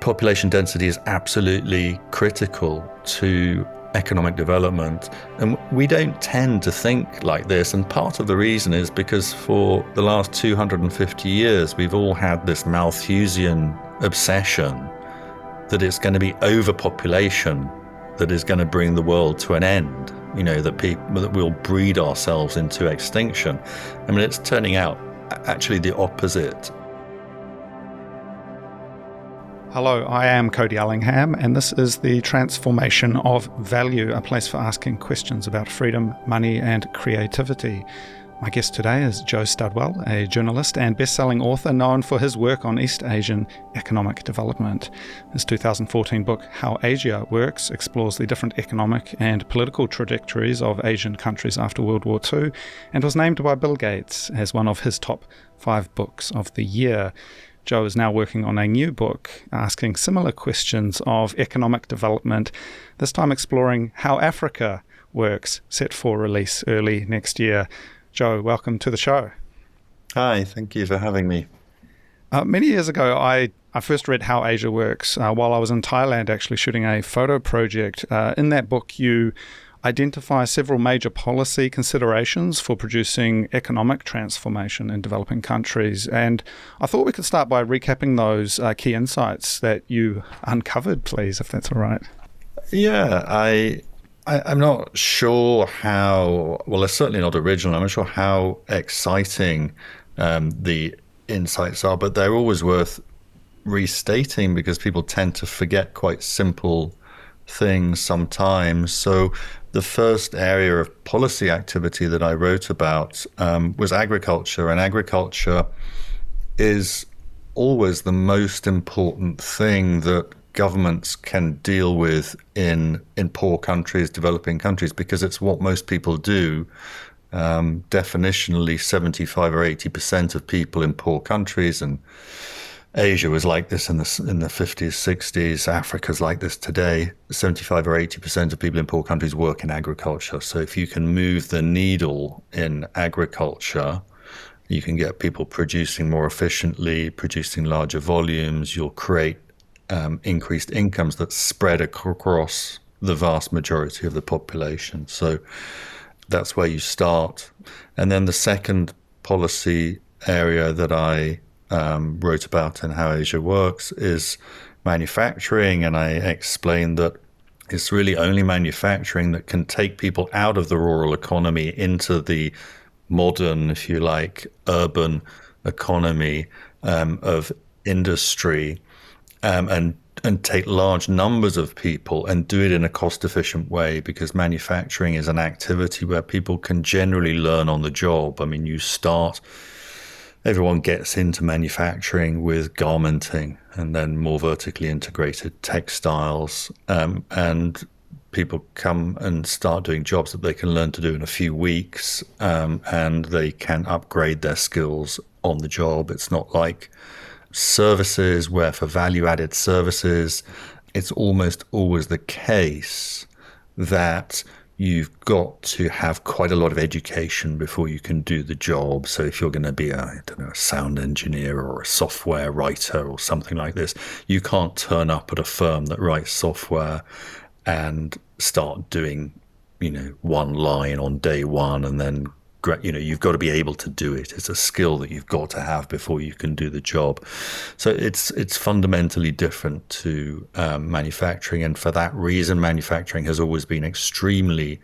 population density is absolutely critical to economic development. And we don't tend to think like this. And part of the reason is because for the last 250 years, we've all had this Malthusian obsession that it's going to be overpopulation that is going to bring the world to an end, that we'll breed ourselves into extinction. I mean, it's turning out actually the opposite. Hello, I am Cody Ellingham, and this is the Transformation of Value, a place for asking questions about freedom, money, and creativity. My guest today is Joe Studwell, a journalist and best-selling author known for his work on East Asian economic development. His 2014 book, How Asia Works, explores the different economic and political trajectories of Asian countries after World War II, and was named by Bill Gates as one of his top 5 books of the year. Joe is now working on a new book asking similar questions of economic development, this time exploring how Africa works, set for release early next year. Joe, welcome to the show. Hi, thank you for having me. Many years ago, I first read How Asia Works while I was in Thailand actually shooting a photo project. In that book, you identify several major policy considerations for producing economic transformation in developing countries. And I thought we could start by recapping those key insights that you uncovered, please, if that's all right. Yeah, I'm not sure how, well, they're certainly not original. I'm not sure how exciting the insights are, but they're always worth restating because people tend to forget quite simple things sometimes. So the first area of policy activity that I wrote about was agriculture, and agriculture is always the most important thing that governments can deal with in poor countries, developing countries, because it's what most people do. Definitionally, 75 or 80% of people in poor countries, and Asia was like this in the 50s, 60s. Africa's like this today. 75 or 80% of people in poor countries work in agriculture. So if you can move the needle in agriculture, you can get people producing more efficiently, producing larger volumes. You'll create increased incomes that spread across the vast majority of the population. So that's where you start. And then the second policy area that I wrote about in How Asia Works is manufacturing, and I explained that it's really only manufacturing that can take people out of the rural economy into the modern, if you like, urban economy of industry, and take large numbers of people and do it in a cost-efficient way, because manufacturing is an activity where people can generally learn on the job. I mean, everyone gets into manufacturing with garmenting and then more vertically integrated textiles, and people come and start doing jobs that they can learn to do in a few weeks, and they can upgrade their skills on the job. It's not like services where for value-added services, it's almost always the case that you've got to have quite a lot of education before you can do the job. So if you're going to be a sound engineer or a software writer or something like this, you can't turn up at a firm that writes software and start doing, one line on day one, and then you've got to be able to do it. It's a skill that you've got to have before you can do the job. So it's fundamentally different to manufacturing. And for that reason, manufacturing has always been extremely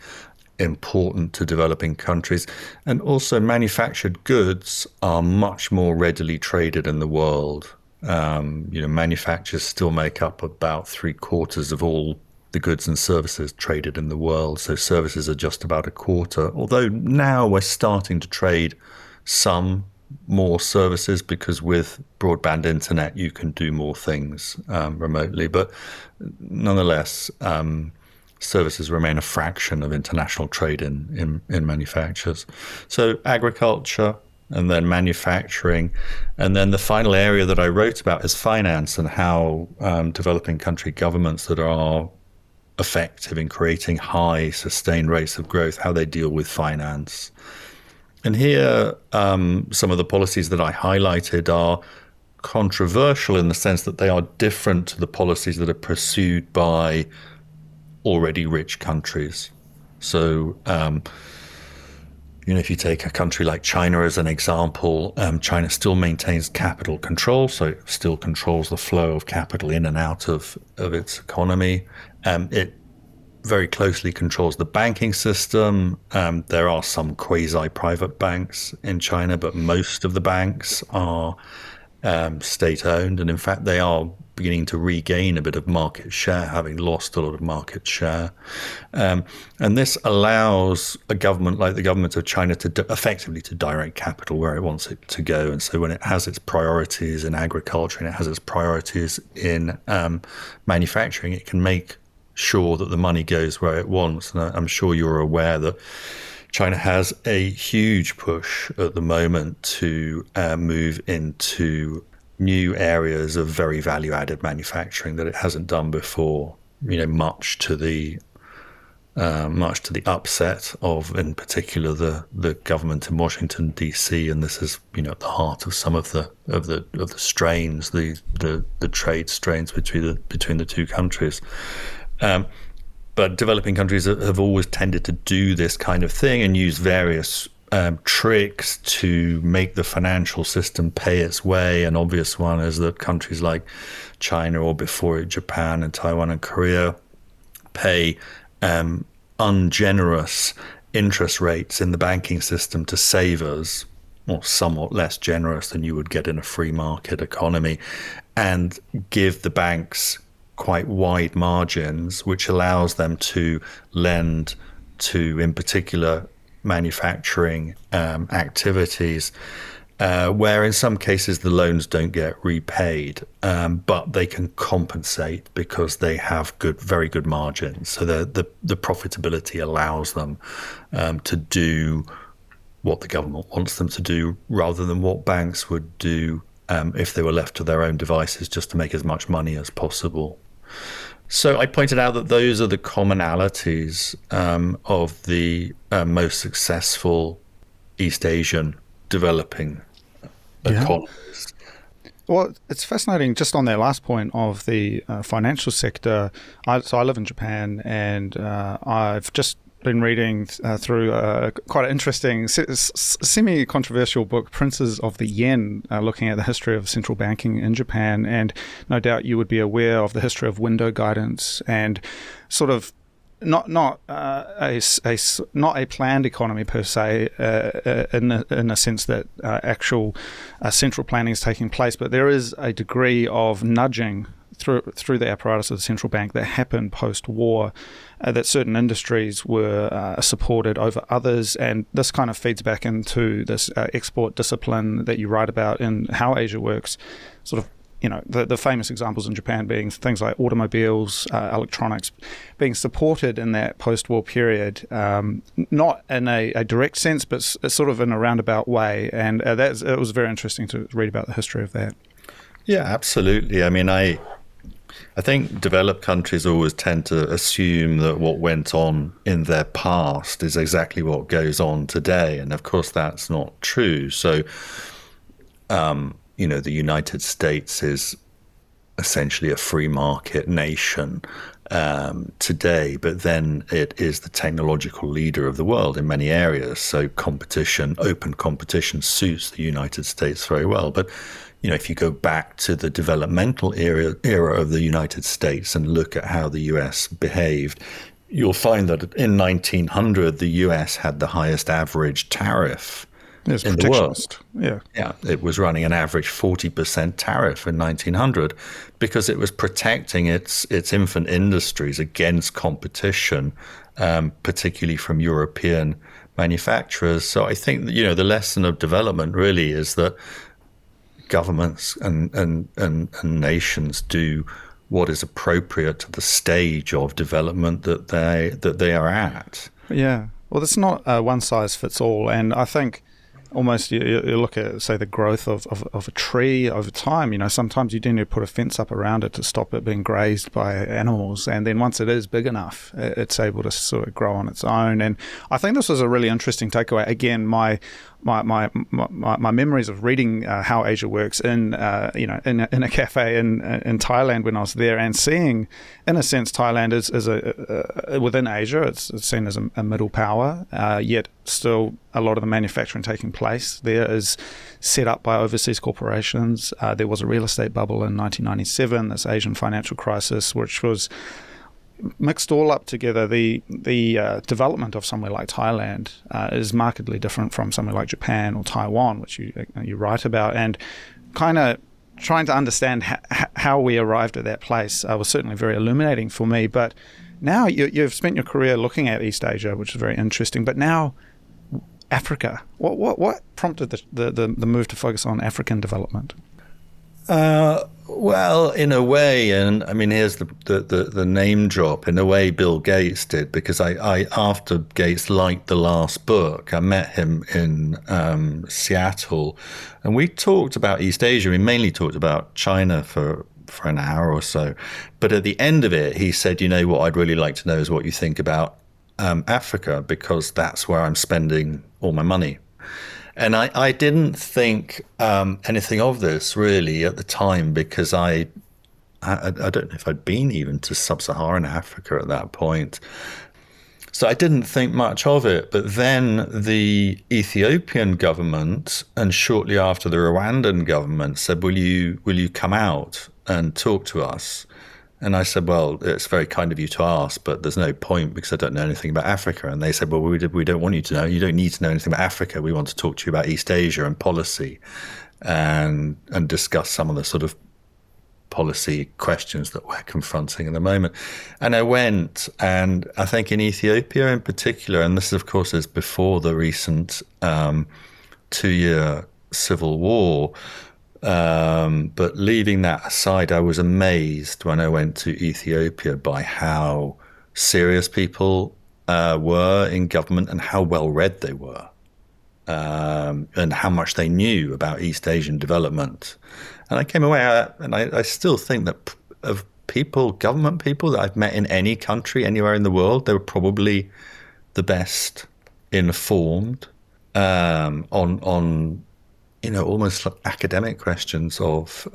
important to developing countries. And also manufactured goods are much more readily traded in the world. Manufacturers still make up about 3/4 of all the goods and services traded in the world. So services are just about 1/4, although now we're starting to trade some more services because with broadband internet, you can do more things remotely. But nonetheless, services remain a fraction of international trade in manufactures. So agriculture, and then manufacturing. And then the final area that I wrote about is finance, and how developing country governments that are effective in creating high sustained rates of growth, how they deal with finance. And here, some of the policies that I highlighted are controversial in the sense that they are different to the policies that are pursued by already rich countries. So, if you take a country like China as an example, China still maintains capital control, so it still controls the flow of capital in and out of its economy. It very closely controls the banking system. There are some quasi-private banks in China, but most of the banks are state-owned, and in fact they are beginning to regain a bit of market share, having lost a lot of market share. And this allows a government like the government of China to effectively to direct capital where it wants it to go. And so when it has its priorities in agriculture and it has its priorities in manufacturing, it can make sure that the money goes where it wants. And I'm sure you're aware that China has a huge push at the moment to move into new areas of very value-added manufacturing that it hasn't done before. Much to the upset of, in particular, the government in Washington D.C. And this is, at the heart of some of the strains, the trade strains between the two countries. But developing countries have always tended to do this kind of thing and use various tricks to make the financial system pay its way. An obvious one is that countries like China, or before it Japan and Taiwan and Korea, pay ungenerous interest rates in the banking system to savers, or somewhat less generous than you would get in a free market economy, and give the banks quite wide margins, which allows them to lend to, in particular, manufacturing activities, where in some cases the loans don't get repaid, but they can compensate because they have very good margins. So the profitability allows them to do what the government wants them to do, rather than what banks would do if they were left to their own devices, just to make as much money as possible. So I pointed out that those are the commonalities of the most successful East Asian developing economies. Well, it's fascinating just on that last point of the financial sector. So I live in Japan, and I've just been reading through quite an interesting, semi-controversial book, Princes of the Yen, looking at the history of central banking in Japan. And no doubt you would be aware of the history of window guidance and sort of not a planned economy per se, in a sense that actual central planning is taking place, but there is a degree of nudging through the apparatus of the central bank that happened post-war, that certain industries were supported over others, and this kind of feeds back into this export discipline that you write about in How Asia Works. Sort of, the famous examples in Japan being things like automobiles, electronics, being supported in that post-war period, not in a direct sense, but sort of in a roundabout way, and it was very interesting to read about the history of that. Yeah, absolutely. I mean, I think developed countries always tend to assume that what went on in their past is exactly what goes on today. And of course, that's not true. So, the United States is essentially a free market nation today, but then it is the technological leader of the world in many areas. So open competition suits the United States very well. But if you go back to the developmental era of the United States and look at how the US behaved, you'll find that in 1900, the US had the highest average tariff in the world. Yeah, it was running an average 40% tariff in 1900 because it was protecting its infant industries against competition, particularly from European manufacturers. So I think that, the lesson of development really is that governments and nations do what is appropriate to the stage of development that they are at. Yeah, well, it's not one size fits all, and I think almost you look at, say, the growth of a tree over time. Sometimes you do need to put a fence up around it to stop it being grazed by animals, and then once it is big enough, it's able to sort of grow on its own. And I think this was a really interesting takeaway. Again, my memories of reading how Asia works in in a cafe in Thailand when I was there, and seeing, in a sense, Thailand is within Asia. It's seen as a middle power, yet still a lot of the manufacturing taking place there is set up by overseas corporations. There was a real estate bubble in 1997, this Asian financial crisis, which was mixed all up together. The development of somewhere like Thailand is markedly different from somewhere like Japan or Taiwan, which you write about, and kind of trying to understand how we arrived at that place was certainly very illuminating for me. But now you've spent your career looking at East Asia, which is very interesting. But now Africa, what prompted the move to focus on African development? Well, in a way, and I mean, here's the name drop. In a way, Bill Gates did, because I after Gates liked the last book, I met him in Seattle, and we talked about East Asia. We mainly talked about China for an hour or so. But at the end of it, he said, you know what, I'd really like to know is what you think about Africa, because that's where I'm spending all my money. And I didn't think anything of this really at the time, because I don't know if I'd been even to sub-Saharan Africa at that point. So I didn't think much of it. But then the Ethiopian government, and shortly after the Rwandan government, said, will you come out and talk to us? And I said, well, it's very kind of you to ask, but there's no point because I don't know anything about Africa. And they said, well, we don't want you to know. You don't need to know anything about Africa. We want to talk to you about East Asia and policy, and discuss some of the sort of policy questions that we're confronting at the moment. And I went, and I think in Ethiopia in particular, and this, of course, is before the recent 2-year civil war, but leaving that aside, I was amazed when I went to Ethiopia by how serious people were in government and how well read they were, and how much they knew about East Asian development. And I came away, and I still think that of government people that I've met in any country, anywhere in the world, they were probably the best informed on almost like academic questions of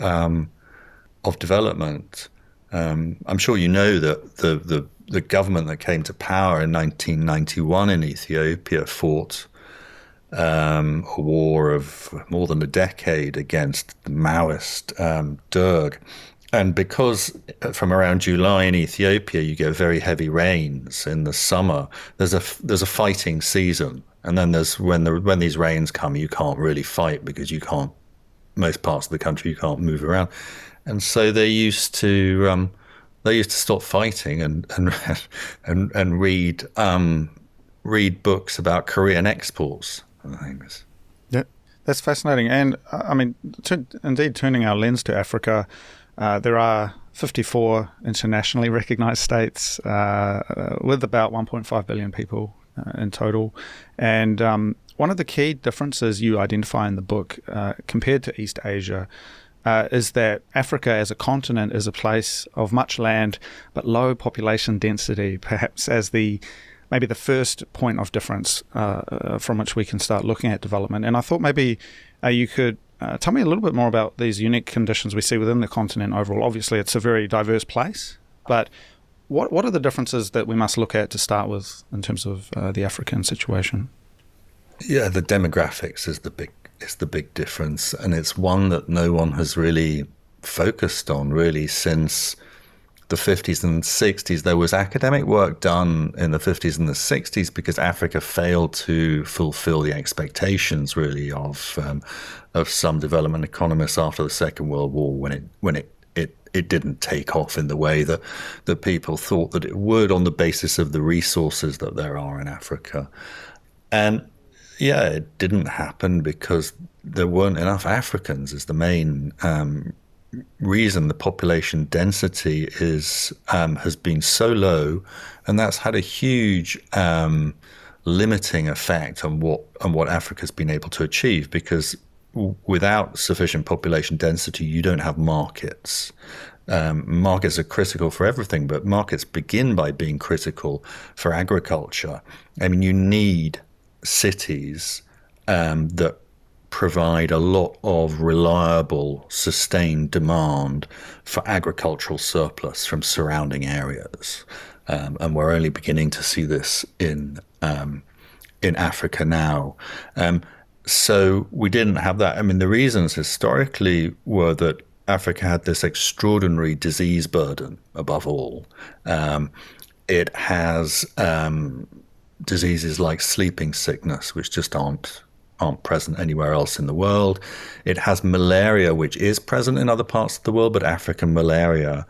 development. I'm sure you know that the government that came to power in 1991 in Ethiopia fought a war of more than a decade against the Maoist Derg. And because from around July in Ethiopia you get very heavy rains in the summer, there's a fighting season. And then there's when these rains come, you can't really fight because most parts of the country you can't move around. And so they used to stop fighting and read books about Korean exports and things. Yeah, that's fascinating. And I mean, indeed, turning our lens to Africa, there are 54 internationally recognized states with about 1.5 billion people in total. And one of the key differences you identify in the book compared to East Asia is that Africa as a continent is a place of much land but low population density, perhaps as maybe the first point of difference from which we can start looking at development. And I thought maybe you could tell me a little bit more about these unique conditions we see within the continent overall. Obviously, it's a very diverse place, but what are the differences that we must look at to start with in terms of the African situation? Yeah, the demographics is the big difference, and it's one that no one has really focused on really since the 50s and 60s. There was academic work done in the 50s and the 60s because Africa failed to fulfill the expectations really of some development economists after the Second World War, when it didn't take off in the way that people thought that it would on the basis of the resources that there are in Africa. And yeah, it didn't happen because there weren't enough Africans is the main reason. The population density has been so low, and that's had a huge limiting effect on what Africa's been able to achieve, because without sufficient population density, you don't have markets. Markets are critical for everything, but markets begin by being critical for agriculture. I mean, you need cities that provide a lot of reliable, sustained demand for agricultural surplus from surrounding areas. And we're only beginning to see this in Africa now. So we didn't have that. I mean, the reasons historically were that Africa had this extraordinary disease burden, above all. It has diseases like sleeping sickness, which just aren't present anywhere else in the world. It has malaria, which is present in other parts of the world, but African malaria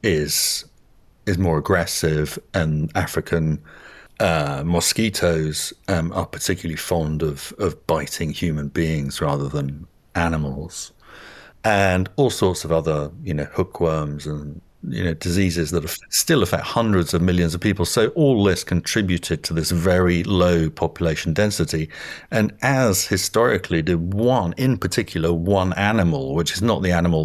is more aggressive, and African mosquitoes are particularly fond of biting human beings rather than animals, and all sorts of other, hookworms and diseases that still affect hundreds of millions of people. So all this contributed to this very low population density. And as historically did in particular, one animal, which is not the animal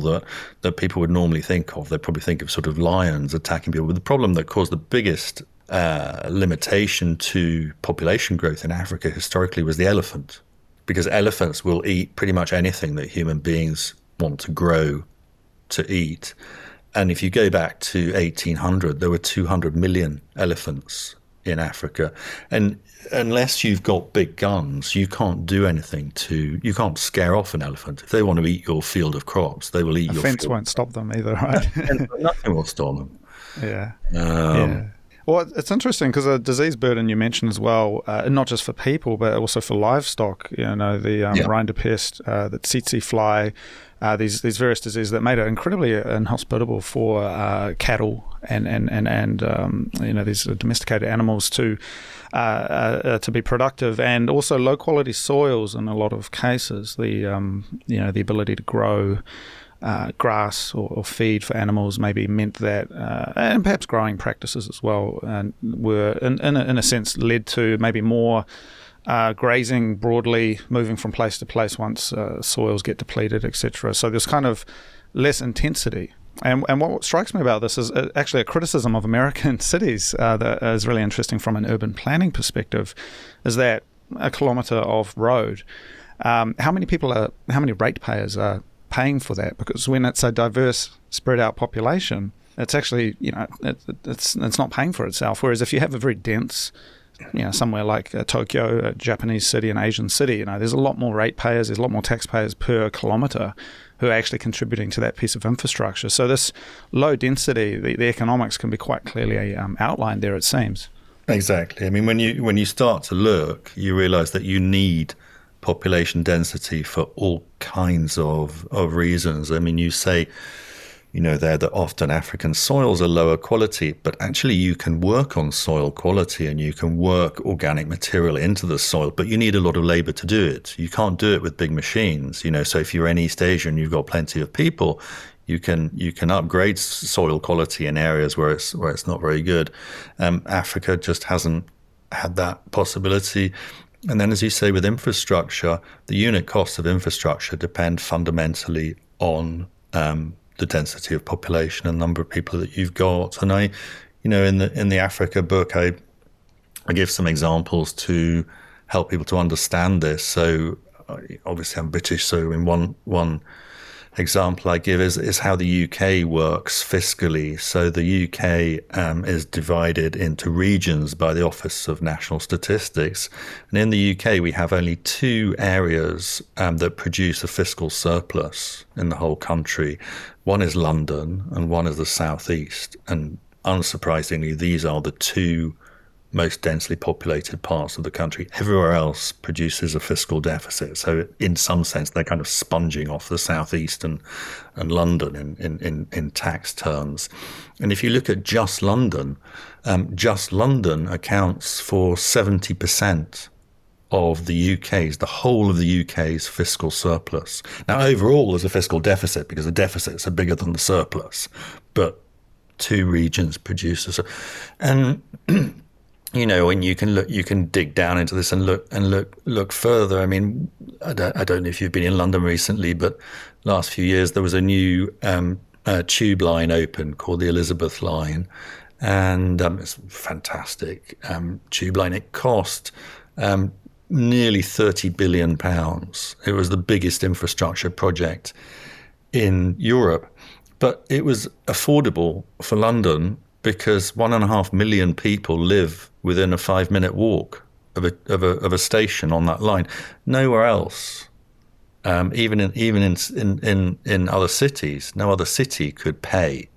that people would normally think of. They probably think of sort of lions attacking people. But the problem that caused the biggest limitation to population growth in Africa historically was the elephant, because elephants will eat pretty much anything that human beings want to grow to eat. And if you go back to 1800, there were 200 million elephants in Africa. And unless you've got big guns, you can't do anything you can't scare off an elephant. If they want to eat your field of crops, they will eat your fence field. won't stop them either, right? Nothing will stop them. Yeah. Yeah. Well, it's interesting because a disease burden you mentioned as well, not just for people, but also for livestock. The rinderpest, the tsetse fly, these various diseases that made it incredibly inhospitable for cattle and these domesticated animals to be productive, and also low quality soils in a lot of cases. The ability to grow grass or feed for animals maybe meant that, and perhaps growing practices as well, were in a sense led to maybe more grazing broadly, moving from place to place once soils get depleted, etc. So there's kind of less intensity. And what strikes me about this is actually a criticism of American cities that is really interesting from an urban planning perspective, is that a kilometre of road, how many ratepayers are paying for that? Because when it's a diverse, spread out population, it's actually, it's not paying for itself. Whereas if you have a very dense, somewhere like Tokyo, a Japanese city, an Asian city, there's a lot more ratepayers, there's a lot more taxpayers per kilometre who are actually contributing to that piece of infrastructure. So this low density, the economics can be quite clearly outlined there, it seems. Exactly. I mean, when you start to look, you realise that you need population density for all kinds of reasons. I mean, you say, there that often African soils are lower quality, but actually you can work on soil quality and you can work organic material into the soil, but you need a lot of labor to do it. You can't do it with big machines, so if you're in East Asia and you've got plenty of people, you can upgrade soil quality in areas where it's not very good. Africa just hasn't had that possibility. And then, as you say, with infrastructure, the unit costs of infrastructure depend fundamentally on the density of population and number of people that you've got. And in the Africa book, I give some examples to help people to understand this. So obviously I'm British, so in one example I give is how the UK works fiscally. So the UK is divided into regions by the Office of National Statistics. And in the UK, we have only two areas that produce a fiscal surplus in the whole country. One is London and one is the South East. And unsurprisingly, these are the two most densely populated parts of the country. Everywhere else produces a fiscal deficit. So in some sense, they're kind of sponging off the Southeast and London in tax terms. And if you look at just London accounts for 70% of the whole of the UK's fiscal surplus. Now, overall, there's a fiscal deficit because the deficits are bigger than the surplus, but two regions produce and when you can dig down into this and look further. I mean, I don't know if you've been in London recently, but last few years there was a new tube line open called the Elizabeth line, and it's a fantastic tube line. It cost nearly £30 billion. It was the biggest infrastructure project in Europe, but it was affordable for London because 1.5 million people live within a 5 minute walk of a station on that line. Nowhere else, even in other cities, no other city could pay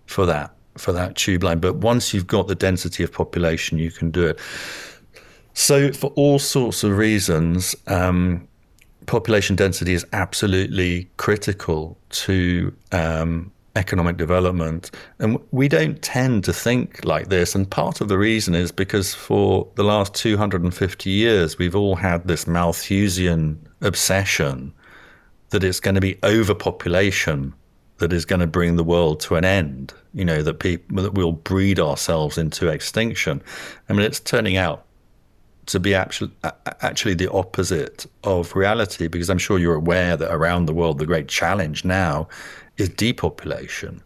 for that tube line. But once you've got the density of population, you can do it. So for all sorts of reasons, population density is absolutely critical to economic development. And we don't tend to think like this. And part of the reason is because for the last 250 years, we've all had this Malthusian obsession that it's going to be overpopulation that is going to bring the world to an end, that we'll breed ourselves into extinction. I mean, it's turning out to be actually the opposite of reality, because I'm sure you're aware that around the world, the great challenge now is depopulation.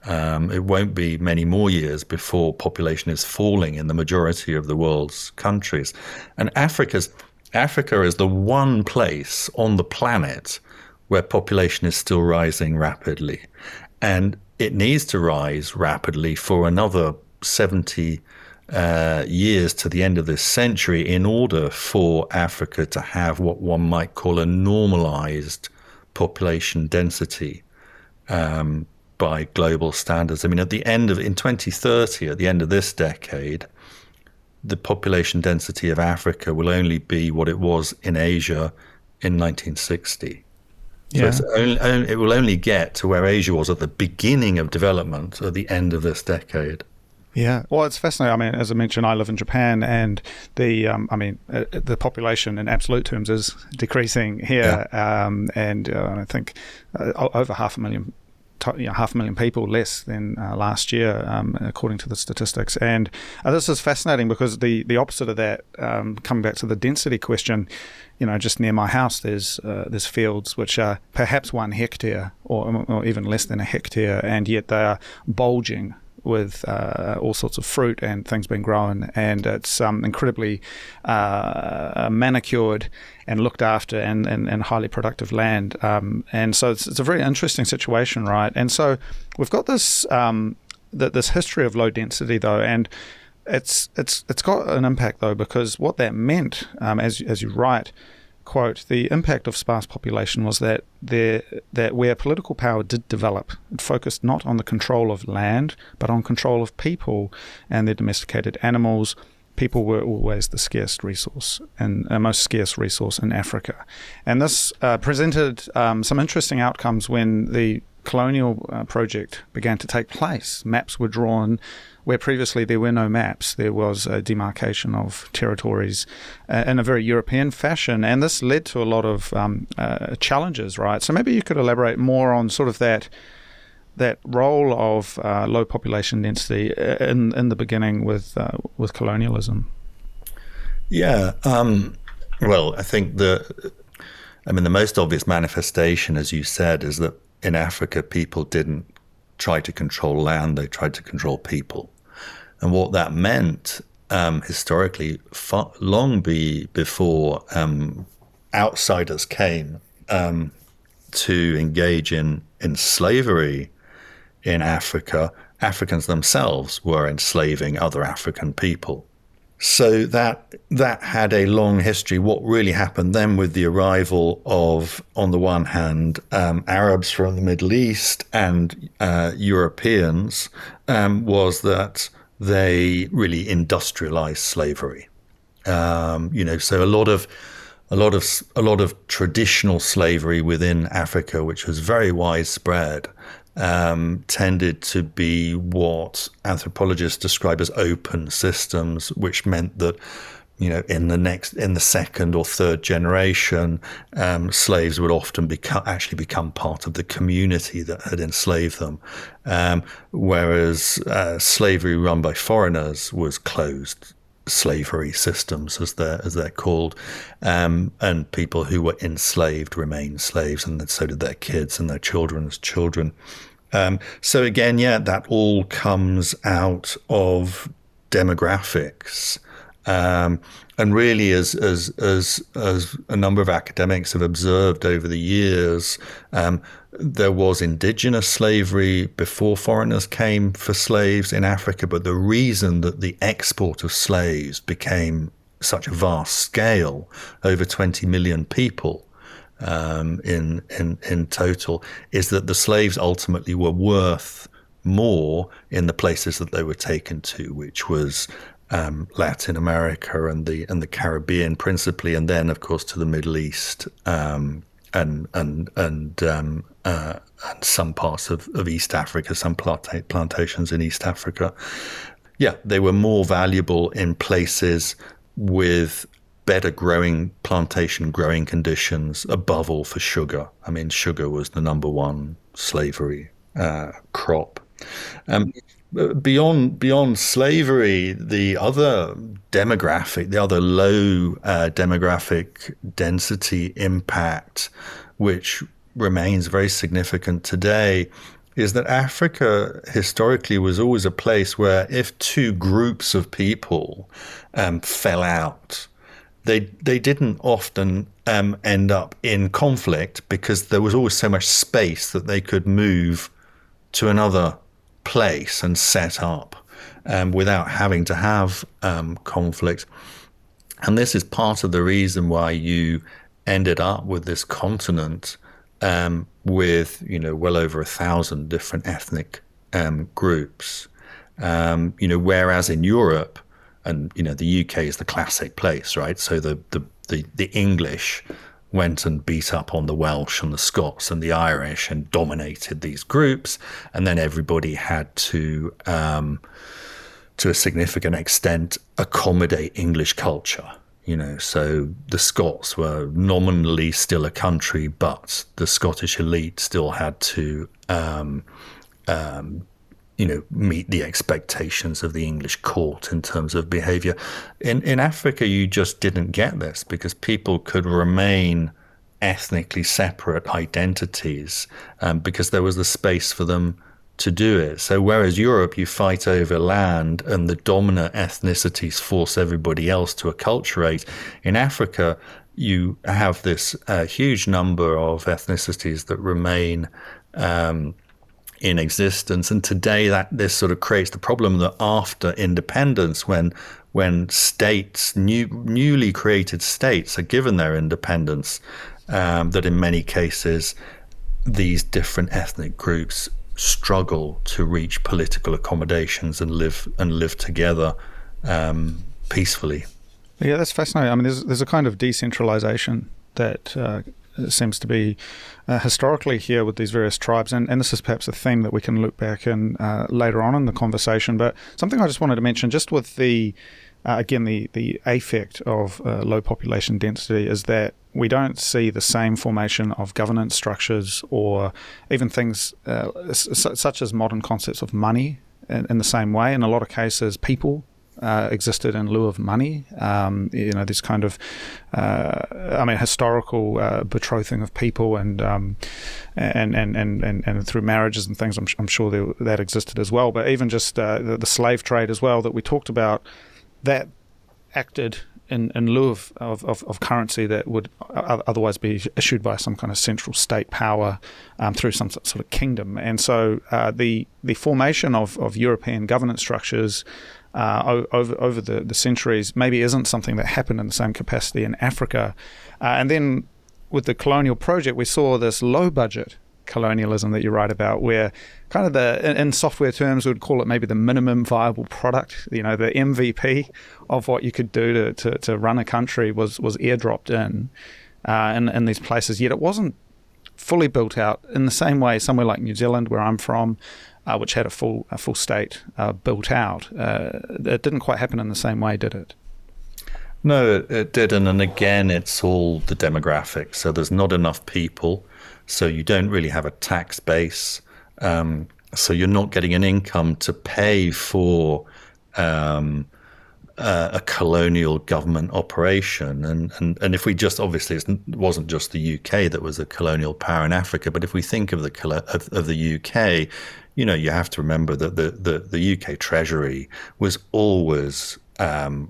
It won't be many more years before population is falling in the majority of the world's countries. And Africa is the one place on the planet where population is still rising rapidly. And it needs to rise rapidly for another 70 years to the end of this century in order for Africa to have what one might call a normalized population density by global standards. I mean, in 2030, at the end of this decade, the population density of Africa will only be what it was in Asia in 1960. Yeah. So it will only get to where Asia was at the beginning of development at the end of this decade. Yeah, well, it's fascinating. I mean, as I mentioned, I live in Japan, and the population in absolute terms is decreasing here, and I think over 500,000. 500,000 people less than last year, according to the statistics. And this is fascinating because the opposite of that, coming back to the density question, just near my house, there's fields which are perhaps 1 hectare or even less than a hectare, and yet they are bulging with all sorts of fruit and things being grown, and it's incredibly manicured and looked after and highly productive land, and so it's a very interesting situation, right? And so we've got this this history of low density though, and it's got an impact though, because what that meant, as you write, quote, the impact of sparse population was that where political power did develop, it focused not on the control of land, but on control of people and their domesticated animals. People were always the scarce resource and most scarce resource in Africa. And this presented some interesting outcomes when the colonial project began to take place. Maps were drawn where previously there were no maps. There was a demarcation of territories in a very European fashion, and this led to a lot of challenges, right? So maybe you could elaborate more on sort of that role of low population density in the beginning with colonialism. Yeah. Well, I think the most obvious manifestation, as you said, is that in Africa, people didn't try to control land, they tried to control people. And what that meant historically, long before outsiders came to engage in slavery in Africa, Africans themselves were enslaving other African people. So that had a long history. What really happened then with the arrival of, on the one hand, Arabs from the Middle East and Europeans, was that they really industrialized slavery. So a lot of traditional slavery within Africa, which was very widespread, tended to be what anthropologists describe as open systems, which meant that, in the second or third generation, slaves would often become part of the community that had enslaved them, whereas slavery run by foreigners was closed slavery systems, as they're called, and people who were enslaved remained slaves, and so did their kids and their children's children. So again, that all comes out of demographics, And really, as a number of academics have observed over the years, there was indigenous slavery before foreigners came for slaves in Africa. But the reason that the export of slaves became such a vast scale, over 20 million people in total, is that the slaves ultimately were worth more in the places that they were taken to, which was Latin America and the Caribbean principally, and then of course to the Middle East, and some parts of East Africa, some plantations in East Africa. Yeah, they were more valuable in places with better plantation growing conditions, above all for sugar. I mean, sugar was the number one slavery crop. Um, beyond slavery, the other low demographic density impact, which remains very significant today, is that Africa historically was always a place where if two groups of people fell out, they didn't often end up in conflict, because there was always so much space that they could move to another place and set up without having to have conflict. And this is part of the reason why you ended up with this continent with, well over 1,000 different ethnic groups. Whereas in Europe, and the UK is the classic place, right? So the English went and beat up on the Welsh and the Scots and the Irish and dominated these groups, and then everybody had to a significant extent, accommodate English culture. So the Scots were nominally still a country, but the Scottish elite still had to meet the expectations of the English court in terms of behavior. In Africa, you just didn't get this, because people could remain ethnically separate identities because there was the space for them to do it. So whereas Europe, you fight over land and the dominant ethnicities force everybody else to acculturate, in Africa, you have this huge number of ethnicities that remain in existence. And today this sort of creates the problem that after independence, when states, newly created states, are given their independence, that in many cases these different ethnic groups struggle to reach political accommodations and live together peacefully. Yeah, that's fascinating. I mean, there's a kind of decentralization that seems to be historically here with these various tribes, and this is perhaps a theme that we can look back in later on in the conversation. But something I just wanted to mention, just with the affect of low population density, is that we don't see the same formation of governance structures or even things such as modern concepts of money in the same way. In a lot of cases, people existed in lieu of money. This kind of, historical betrothing of people and through marriages and things. I'm sure that existed as well. But even just the slave trade as well that we talked about, that acted in lieu of currency that would otherwise be issued by some kind of central state power through some sort of kingdom. And so the formation of European governance structures over the centuries maybe isn't something that happened in the same capacity in Africa. And then with the colonial project, we saw this low budget colonialism that you write about, where kind of in software terms we would call it maybe the minimum viable product, the MVP of what you could do to run a country was airdropped in these places, yet it wasn't fully built out in the same way somewhere like New Zealand, where I'm from, which had a full state built out. It didn't quite happen in the same way, did it? No, it didn't. And again, it's all the demographics. So there's not enough people, so you don't really have a tax base. So you're not getting an income to pay for a colonial government operation. And if we just, obviously it wasn't just the UK that was a colonial power in Africa, but if we think of the UK, you have to remember that the UK Treasury was always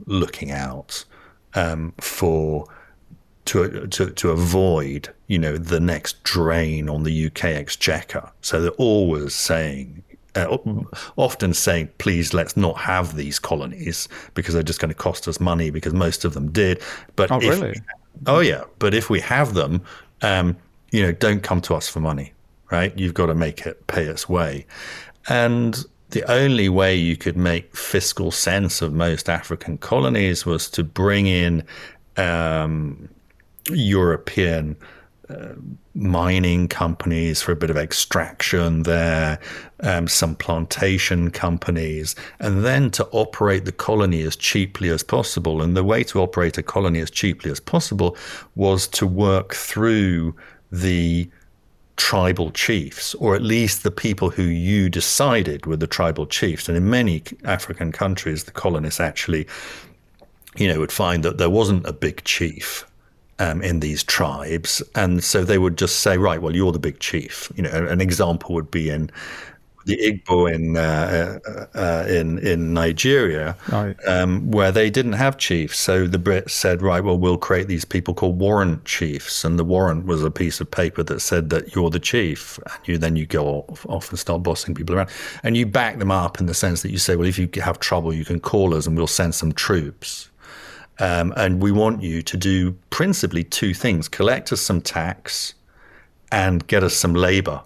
looking out for to avoid, the next drain on the UK exchequer. So they're always saying, often saying, please, let's not have these colonies because they're just going to cost us money, because most of them did. But Oh, if, really? oh yeah, but if we have them, don't come to us for money, right? You've got to make it pay its way. And the only way you could make fiscal sense of most African colonies was to bring in European mining companies for a bit of extraction there, some plantation companies, and then to operate the colony as cheaply as possible. And the way to operate a colony as cheaply as possible was to work through the tribal chiefs, or at least the people who you decided were the tribal chiefs. And in many African countries, the colonists actually, would find that there wasn't a big chief in these tribes, and so they would just say, right, well, you're the big chief. An example would be in the Igbo in Nigeria, Right. where they didn't have chiefs. So the Brits said, right, well, we'll create these people called warrant chiefs, and the warrant was a piece of paper that said that you're the chief, and then you go off and start bossing people around, and you back them up in the sense that you say, well, if you have trouble, you can call us, and we'll send some troops. And we want you to do principally two things: collect us some tax and get us some labor,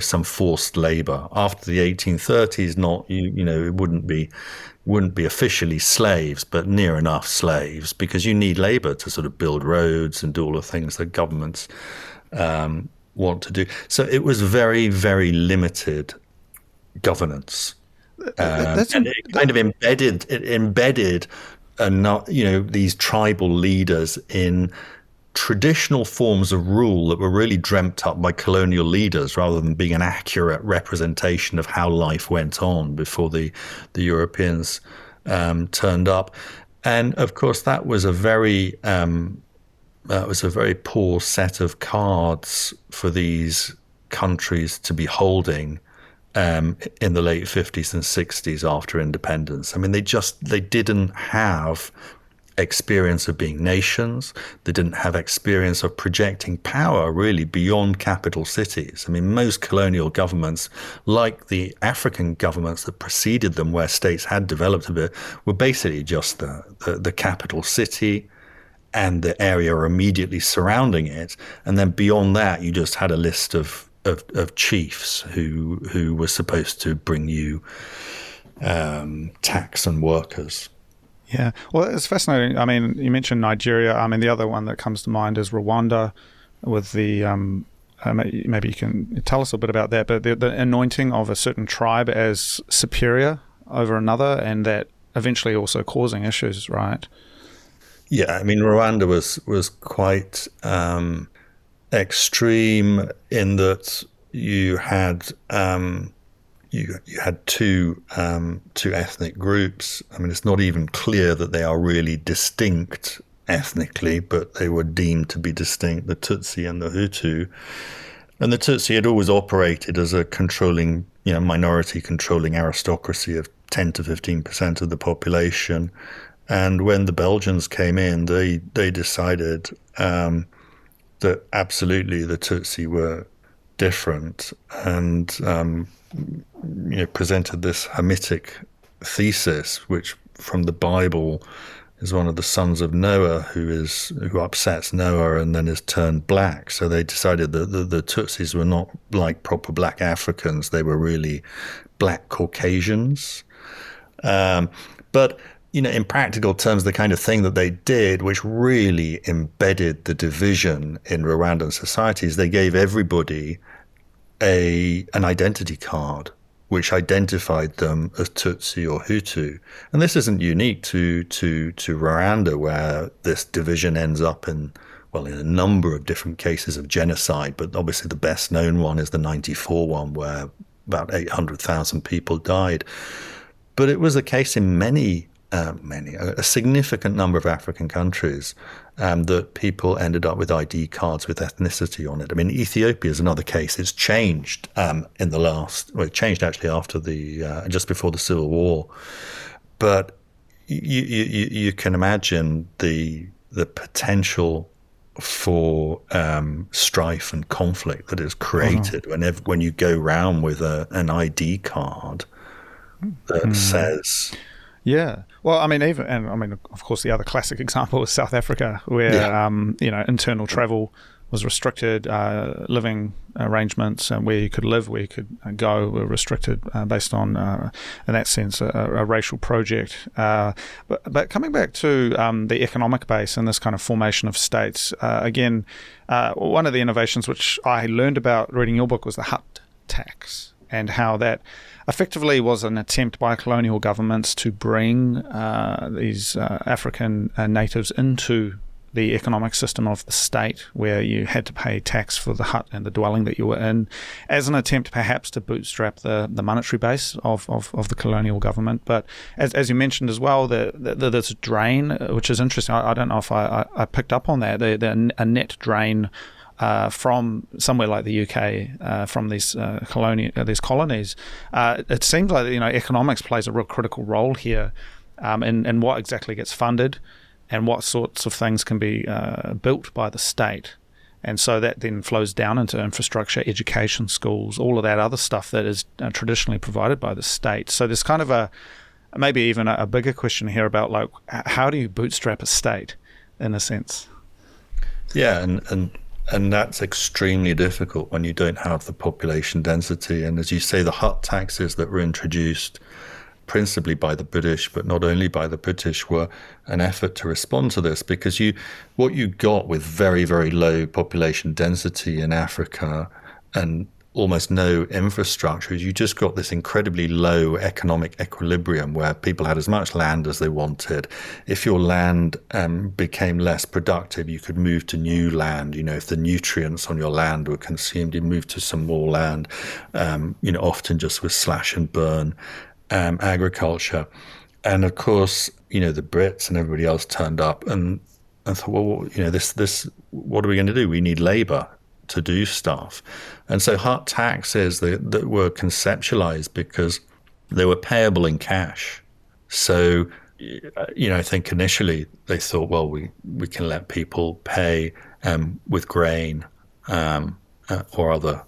some forced labor. After the 1830s, it wouldn't be officially slaves, but near enough slaves, because you need labor to sort of build roads and do all the things that governments want to do. So it was very, very limited governance. And it kind of embedded these tribal leaders in traditional forms of rule that were really dreamt up by colonial leaders, rather than being an accurate representation of how life went on before the Europeans turned up. And of course, that was a very poor set of cards for these countries to be holding in the late 50s and 60s after independence. I mean, they didn't have experience of being nations. They didn't have experience of projecting power really beyond capital cities. I mean, most colonial governments, like the African governments that preceded them, where states had developed a bit, were basically just the capital city and the area immediately surrounding it. And then beyond that, you just had a list of chiefs who were supposed to bring you tax and workers. Yeah, well, it's fascinating. I mean, you mentioned Nigeria. I mean, the other one that comes to mind is Rwanda, with the maybe you can tell us a bit about that. But the anointing of a certain tribe as superior over another, and that eventually also causing issues, right? Yeah, I mean, Rwanda was quite extreme in that you had two ethnic groups. I mean, it's not even clear that they are really distinct ethnically, but they were deemed to be distinct: the Tutsi and the Hutu. And the Tutsi had always operated as a controlling, minority controlling aristocracy of 10 to 15% of the population. And when the Belgians came in, they decided that absolutely the Tutsi were different, and presented this Hamitic thesis, which from the Bible is one of the sons of Noah who upsets Noah and then is turned black. So they decided that the Tutsis were not like proper black Africans; they were really black Caucasians. But in practical terms, the kind of thing that they did, which really embedded the division in Rwandan societies, they gave everybody an identity card which identified them as Tutsi or Hutu. And this isn't unique to Rwanda, where this division ends up in a number of different cases of genocide. But obviously the best known one is the 94 one, where about 800,000 people died. But it was the case in a significant number of African countries that people ended up with ID cards with ethnicity on it. I mean, Ethiopia is another case. It's changed it changed actually after just before the Civil War. But, you can imagine the potential for strife and conflict that is created when you go round with an ID card that says, Yeah. Well, I mean, of course, the other classic example is South Africa, yeah, where internal travel was restricted, living arrangements and where you could live, where you could go, were restricted based on, in that sense, a racial project. But coming back to the economic base and this kind of formation of states, again, one of the innovations which I learned about reading your book was the hut tax, and how that effectively was an attempt by colonial governments to bring these African natives into the economic system of the state, where you had to pay tax for the hut and the dwelling that you were in, as an attempt perhaps to bootstrap the monetary base of the colonial government. But as you mentioned as well, there's drain, which is interesting. I don't know if I picked up on that. A net drain from somewhere like the UK, from these colonies. It seems like economics plays a real critical role here, in what exactly gets funded, and what sorts of things can be built by the state. And so that then flows down into infrastructure, education, schools, all of that other stuff that is traditionally provided by the state. So there's kind of maybe even a bigger question here about, like, how do you bootstrap a state, in a sense? yeah, and that's extremely difficult when you don't have the population density. And as you say, the hut taxes that were introduced principally by the British, but not only by the British, were an effort to respond to this, because what you got with very, very low population density in Africa and almost no infrastructure is you just got this incredibly low economic equilibrium where people had as much land as they wanted. If your land became less productive, you could move to new land. If the nutrients on your land were consumed, you moved to some more land, often just with slash and burn agriculture. And of course, the Brits and everybody else turned up and thought, well, this, what are we going to do? We need labor to do stuff. And so hut taxes that were conceptualized because they were payable in cash. So, I think initially they thought, well, we can let people pay with grain or other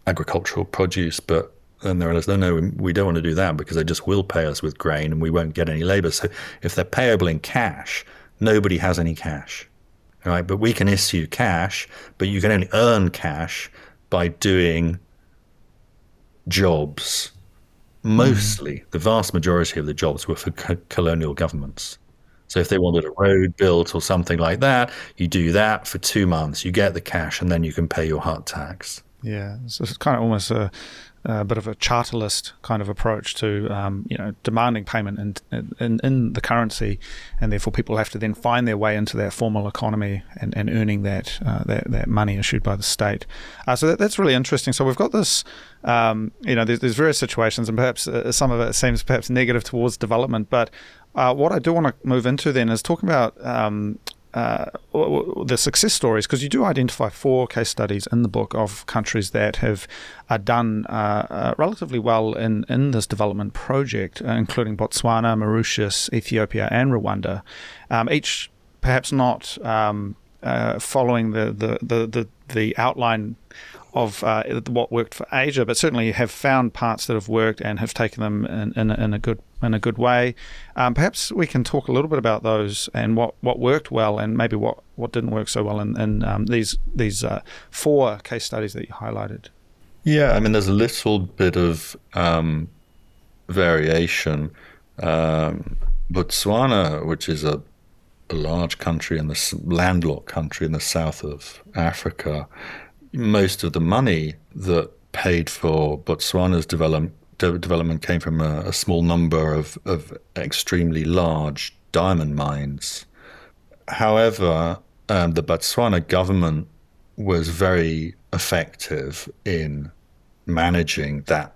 agricultural produce, but then they realized, no, we don't want to do that because they just will pay us with grain and we won't get any labor. So if they're payable in cash, nobody has any cash, right? But we can issue cash, but you can only earn cash by doing jobs. Mostly, the vast majority of the jobs were for colonial governments. So if they wanted a road built or something like that, you do that for 2 months, you get the cash, and then you can pay your hut tax. Yeah, so it's kind of almost a bit of a charterist kind of approach to demanding payment in the currency, and therefore people have to then find their way into that formal economy and earning that money issued by the state. So that's really interesting. So we've got this, there's various situations, and perhaps some of it seems perhaps negative towards development. But what I do want to move into then is talking about the success stories, because you do identify 4 case studies in the book of countries that have done relatively well in this development project, including Botswana, Mauritius, Ethiopia, and Rwanda, each perhaps not following the outline of what worked for Asia, but certainly have found parts that have worked and have taken them in a good way. Perhaps we can talk a little bit about those and what worked well and maybe what didn't work so well in these 4 case studies that you highlighted. Yeah, I mean, there's a little bit of variation. Botswana, which is a large country in the landlocked country in the south of Africa, most of the money that paid for Botswana's development came from a small number of extremely large diamond mines. However, the Botswana government was very effective in managing that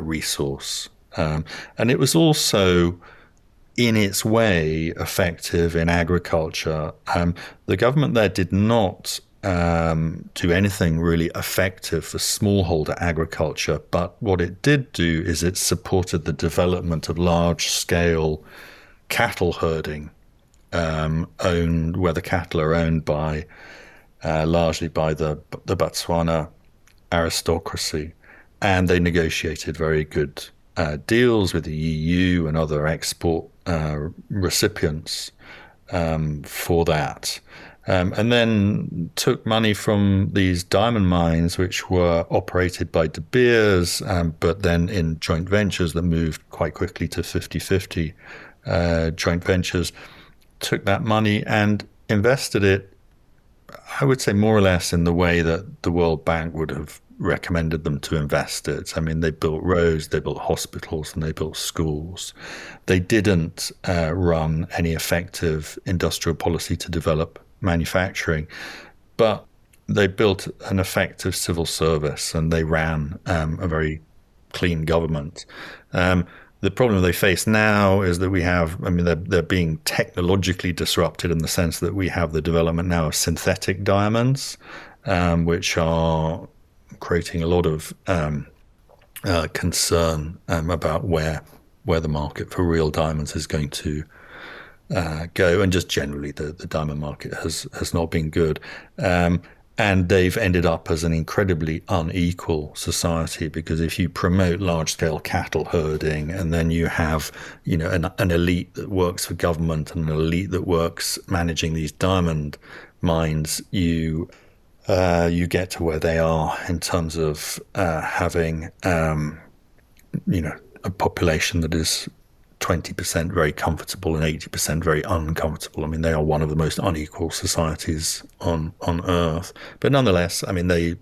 resource, and it was also, in its way, effective in agriculture. The government there did not do anything really effective for smallholder agriculture. But what it did do is it supported the development of large-scale cattle herding, owned where the cattle are owned by largely by the Botswana aristocracy, and they negotiated very good deals with the EU and other export recipients for that. And then took money from these diamond mines, which were operated by De Beers, but then in joint ventures that moved quite quickly to 50-50 joint ventures, took that money and invested it, I would say, more or less in the way that the World Bank would have recommended them to invest it. I mean, they built roads, they built hospitals, and they built schools. They didn't run any effective industrial policy to develop manufacturing, but they built an effective civil service and they ran a very clean government. The problem they face now is that we have, I mean, they're being technologically disrupted in the sense that we have the development now of synthetic diamonds, which are creating a lot of concern about where the market for real diamonds is going to go, and just generally the diamond market has not been good. And they've ended up as an incredibly unequal society, because if you promote large-scale cattle herding and then you have, an elite that works for government and an elite that works managing these diamond mines, you get to where they are in terms of having, a population that is 20% very comfortable and 80% very uncomfortable. I mean, they are one of the most unequal societies on Earth. But nonetheless, I mean, they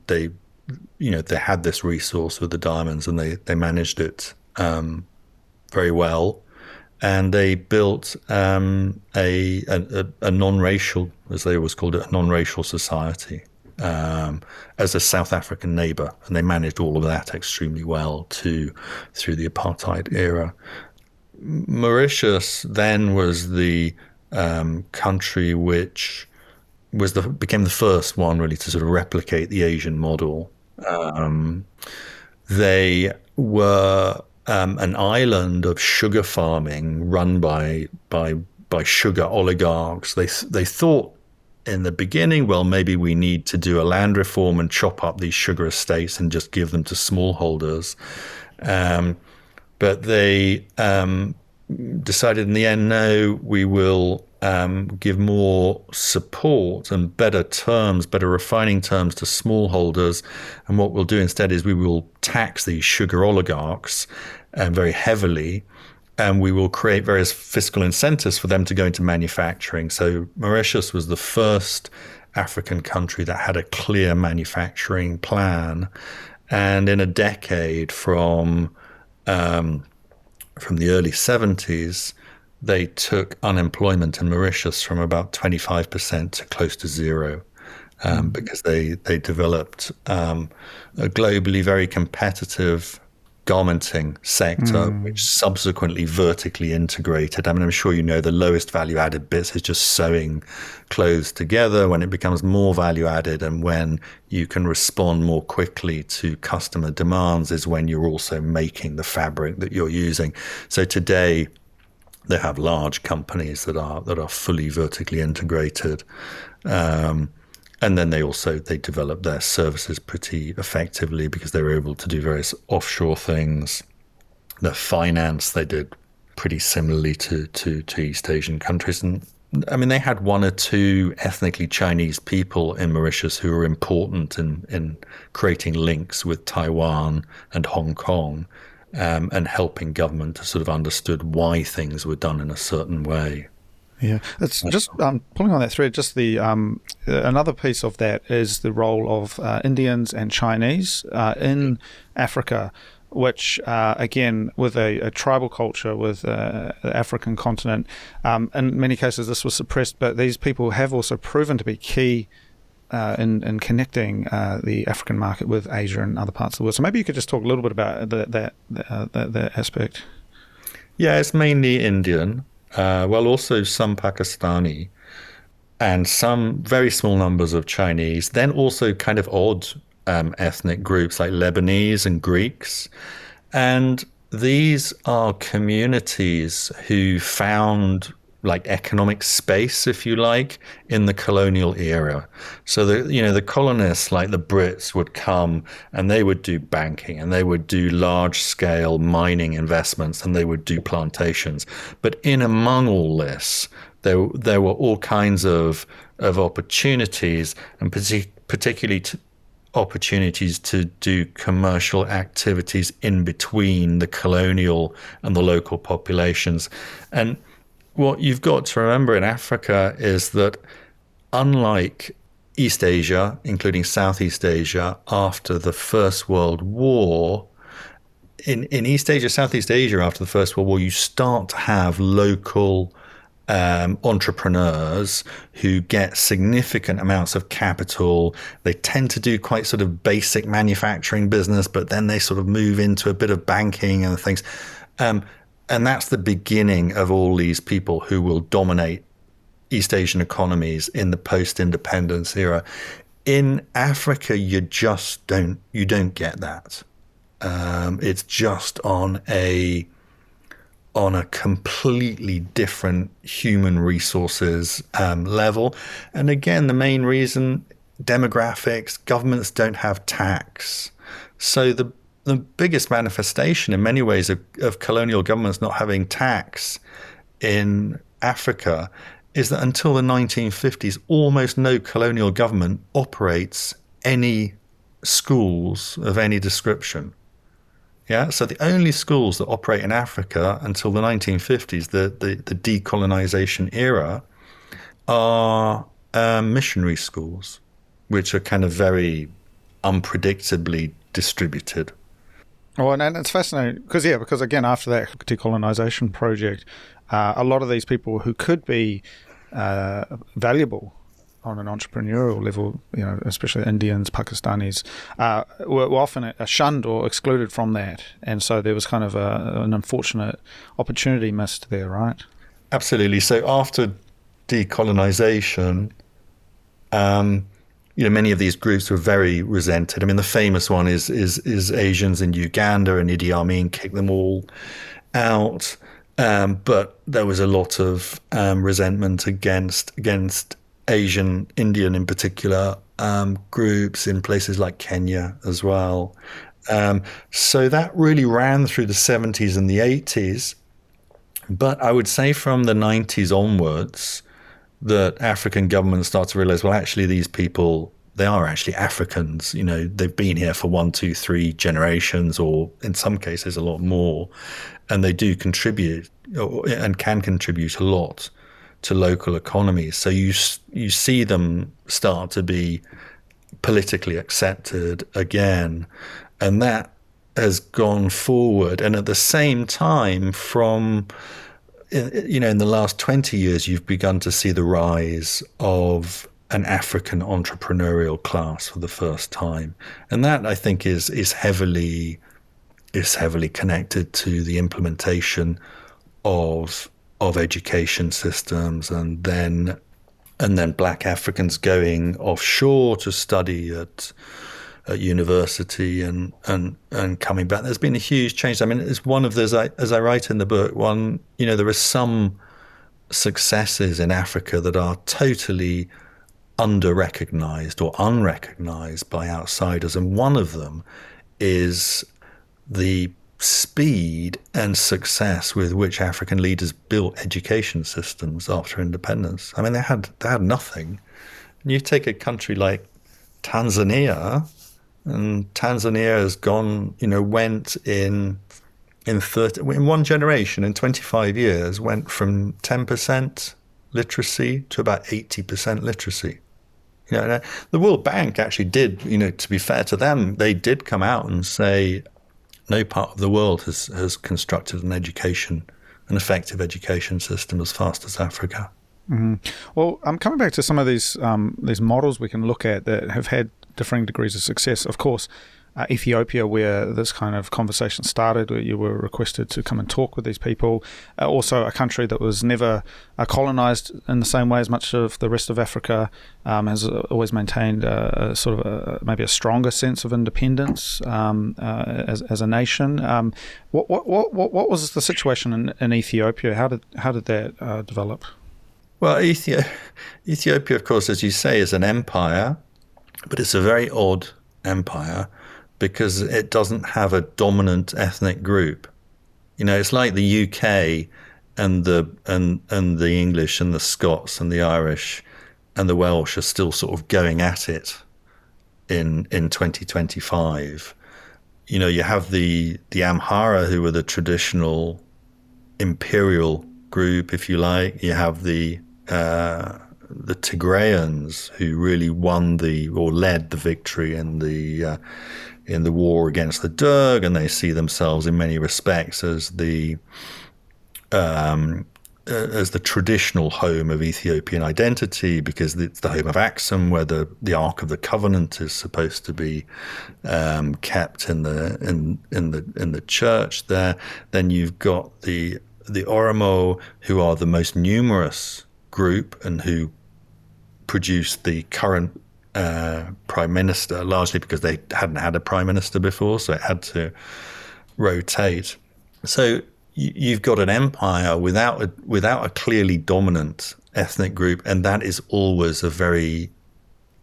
had this resource with the diamonds, and they managed it very well. And they built a non-racial, as they always called it, a non-racial society as a South African neighbour, and they managed all of that extremely well through the apartheid era. Mauritius then was the country which became the first one really to sort of replicate the Asian model. They were an island of sugar farming run by sugar oligarchs. They thought in the beginning, well, maybe we need to do a land reform and chop up these sugar estates and just give them to smallholders. But they decided in the end, no, we will give more support and better refining terms to smallholders. And what we'll do instead is we will tax these sugar oligarchs very heavily, and we will create various fiscal incentives for them to go into manufacturing. So Mauritius was the first African country that had a clear manufacturing plan. And in a decade from the early 70s, they took unemployment in Mauritius from about 25% to close to zero, because they developed a globally very competitive garmenting sector, which subsequently vertically integrated. I mean, I'm sure you know the lowest value added bits is just sewing clothes together. When it becomes more value added and when you can respond more quickly to customer demands is when you're also making the fabric that you're using. So today they have large companies that are fully vertically integrated. And then they developed their services pretty effectively because they were able to do various offshore things. The finance they did pretty similarly to East Asian countries. And I mean, they had one or two ethnically Chinese people in Mauritius who were important in creating links with Taiwan and Hong Kong, and helping government to sort of understood why things were done in a certain way. Yeah, it's just pulling on that thread. Just the another piece of that is the role of Indians and Chinese in Africa, which again, with a tribal culture with the African continent, in many cases this was suppressed, but these people have also proven to be key in connecting the African market with Asia and other parts of the world. So maybe you could just talk a little bit about that aspect. Yeah, it's mainly Indian. Well, also some Pakistani. and some very small numbers of Chinese, then also kind of odd ethnic groups like Lebanese and Greeks. And these are communities who found like economic space, if you like, in the colonial era. So the colonists like the Brits would come and they would do banking and they would do large scale mining investments and they would do plantations. But in among all this, there were all kinds of opportunities, and particularly opportunities to do commercial activities in between the colonial and the local populations. And what you've got to remember in Africa is that, unlike East Asia, including Southeast Asia, after the First World War, in East Asia, Southeast Asia, after the First World War, you start to have local entrepreneurs who get significant amounts of capital. They tend to do quite sort of basic manufacturing business, but then they sort of move into a bit of banking and things. And that's the beginning of all these people who will dominate East Asian economies in the post-independence era. In Africa, you don't get that. It's just on a completely different human resources level. And again, the main reason, demographics, governments don't have tax. So the biggest manifestation in many ways of colonial governments not having tax in Africa is that until the 1950s, almost no colonial government operates any schools of any description. Yeah, so the only schools that operate in Africa until the 1950s, the decolonization era, are missionary schools, which are kind of very unpredictably distributed. Oh, and it's fascinating because again, after that decolonization project, a lot of these people who could be valuable on an entrepreneurial level, especially Indians, Pakistanis, were often shunned or excluded from that. And so there was kind of an unfortunate opportunity missed there, right? Absolutely. So after decolonization, many of these groups were very resented. I mean, the famous one is Asians in Uganda, and Idi Amin kicked them all out. But there was a lot of resentment against Asian, Indian in particular, groups in places like Kenya as well. So that really ran through the 70s and the 80s. But I would say from the 90s onwards, that African governments start to realize, well, actually, these people, they are actually Africans. They've been here for 1, 2, 3 generations, or in some cases a lot more, and they do contribute and can contribute a lot to local economies. So you see them start to be politically accepted again, and that has gone forward. And at the same time, in the last 20 years, you've begun to see the rise of an African entrepreneurial class for the first time. And that, I think, is heavily connected to the implementation of education systems, and then Black Africans going offshore to study at university and coming back. There's been a huge change. I mean, it's one of those, as I write in the book, there are some successes in Africa that are totally under-recognized or unrecognized by outsiders. And one of them is the speed and success with which African leaders built education systems after independence. I mean, they had nothing. And you take a country like Tanzania, and Tanzania has went in one generation, in 25 years, went from 10% literacy to about 80% literacy. The World Bank actually did, to be fair to them, they did come out and say no part of the world has constructed an effective education system as fast as Africa. Mm-hmm. Well, I'm coming back to some of these models we can look at that have had differing degrees of success. Of course, Ethiopia, where this kind of conversation started, where you were requested to come and talk with these people. Also, a country that was never colonized in the same way as much of the rest of Africa, has always maintained maybe a stronger sense of independence as a nation. What was the situation in Ethiopia? How did that develop? Well, Ethiopia, of course, as you say, is an empire, but it's a very odd empire because it doesn't have a dominant ethnic group. It's like the UK and the English and the Scots and the Irish and the Welsh are still sort of going at it in 2025. You have the Amhara, who are the traditional imperial group, if you like. You have the Tigrayans, who really led the victory in the war against the Derg, and they see themselves in many respects as the traditional home of Ethiopian identity, because it's the home of Axum, where the Ark of the Covenant is supposed to be kept in the church there. Then you've got the Oromo, who are the most numerous group and who produced the current prime minister, largely because they hadn't had a prime minister before, so it had to rotate. So you've got an empire without a clearly dominant ethnic group, and that is always a very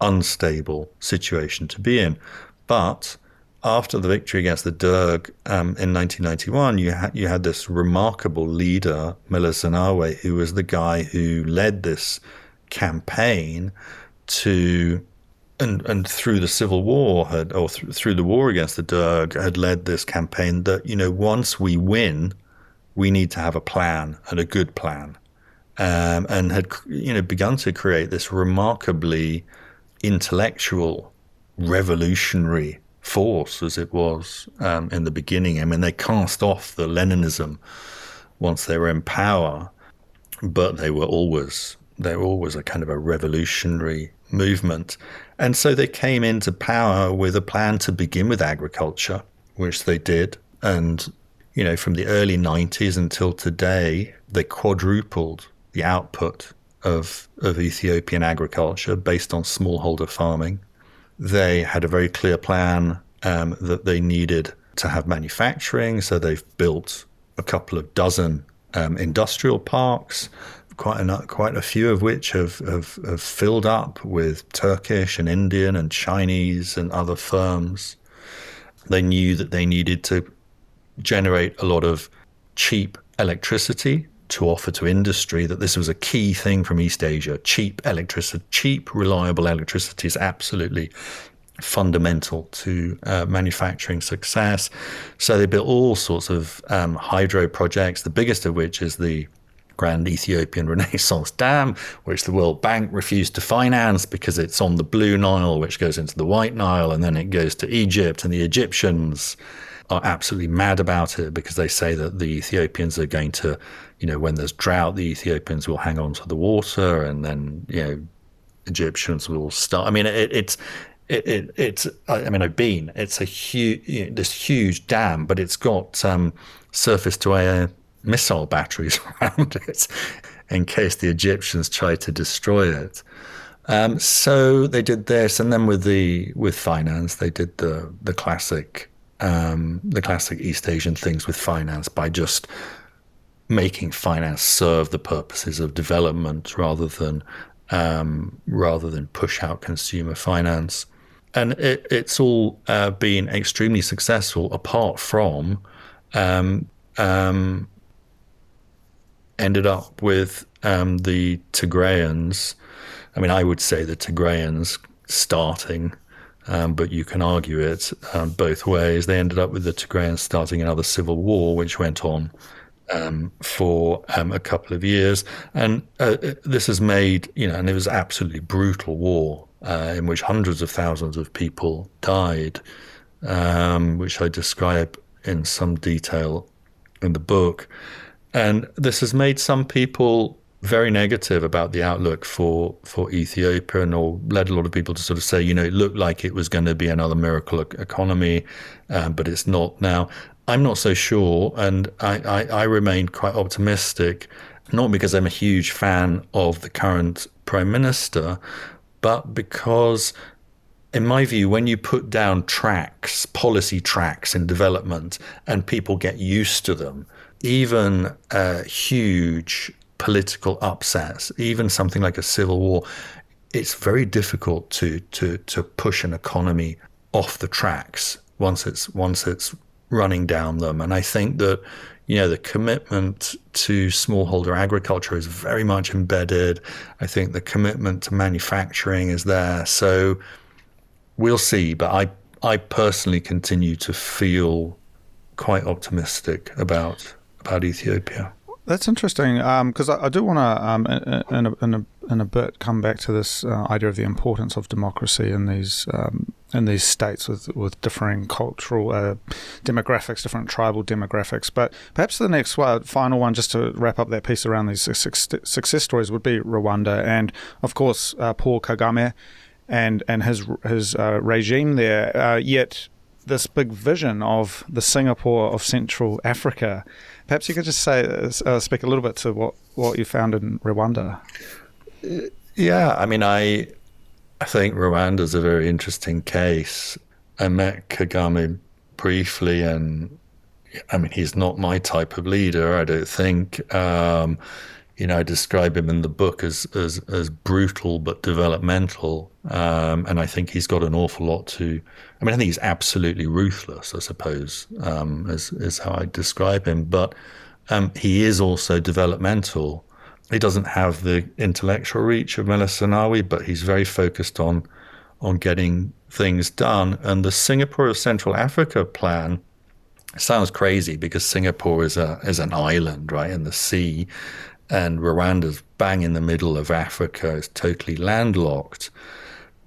unstable situation to be in. But after the victory against the Derg in 1991, you had this remarkable leader, Mila Zenawi, who was the guy who led this campaign and through the civil war through the war against the Derg had led this campaign that once we win, we need to have a plan, and a good plan, and had begun to create this remarkably intellectual, revolutionary force as it was in the beginning. I mean, they cast off the Leninism once they were in power, but they were always a kind of a revolutionary movement. And so they came into power with a plan to begin with agriculture, which they did. And, from the early 90s until today, they quadrupled the output of Ethiopian agriculture based on smallholder farming. They had a very clear plan that they needed to have manufacturing. So they've built a couple of dozen industrial parks, quite a few of which have filled up with Turkish and Indian and Chinese and other firms. They knew that they needed to generate a lot of cheap electricity to offer to industry, that this was a key thing from East Asia. Cheap electricity, cheap, reliable electricity is absolutely fundamental to manufacturing success. So they built all sorts of hydro projects, the biggest of which is the Grand Ethiopian Renaissance Dam, which the World Bank refused to finance because it's on the Blue Nile, which goes into the White Nile, and then it goes to Egypt, and the Egyptians are absolutely mad about it because they say that the Ethiopians are going to, when there's drought, the Ethiopians will hang on to the water, and then, Egyptians will start. I mean, it's a huge, this huge dam, but it's got surface to air missile batteries around it in case the Egyptians try to destroy it. So they did this, and then with finance, they did the classic East Asian things with finance by just making finance serve the purposes of development rather than push out consumer finance. And it's all been extremely successful, apart from ended up with the Tigrayans. I mean, I would say the Tigrayans starting, but you can argue it both ways. They ended up with the Tigrayans starting another civil war, which went on for a couple of years. And this has made, and it was an absolutely brutal war in which hundreds of thousands of people died, which I describe in some detail in the book. And this has made some people very negative about the outlook for Ethiopia, and all led a lot of people to sort of say, it looked like it was going to be another miracle economy, but it's not now. I'm not so sure, and I remain quite optimistic, not because I'm a huge fan of the current prime minister, but because in my view, when you put down tracks, policy tracks in development, and people get used to them, even huge political upsets, even something like a civil war, it's very difficult to push an economy off the tracks once it's running down them. And I think that the commitment to smallholder agriculture is very much embedded. I think the commitment to manufacturing is there. So we'll see, but I personally continue to feel quite optimistic about Ethiopia. That's interesting, because I do want to, in a bit, come back to this idea of the importance of democracy in these states with differing cultural demographics, different tribal demographics. But perhaps the next final one, just to wrap up that piece around these success stories, would be Rwanda, and of course Paul Kagame and his regime there. Yet this big vision of the Singapore of Central Africa. Perhaps you could just speak a little bit to what you found in Rwanda. Yeah, I mean, I think Rwanda's a very interesting case. I met Kagame briefly, and I mean, he's not my type of leader, I don't think. I describe him in the book as brutal but developmental, and I think he's got an awful lot to. I mean, I think he's absolutely ruthless, I suppose, is how I describe him. But he is also developmental. He doesn't have the intellectual reach of Meles Zenawi, but he's very focused on getting things done. And the Singapore of Central Africa plan sounds crazy because Singapore is an island, right, in the sea. And Rwanda's bang in the middle of Africa, is totally landlocked.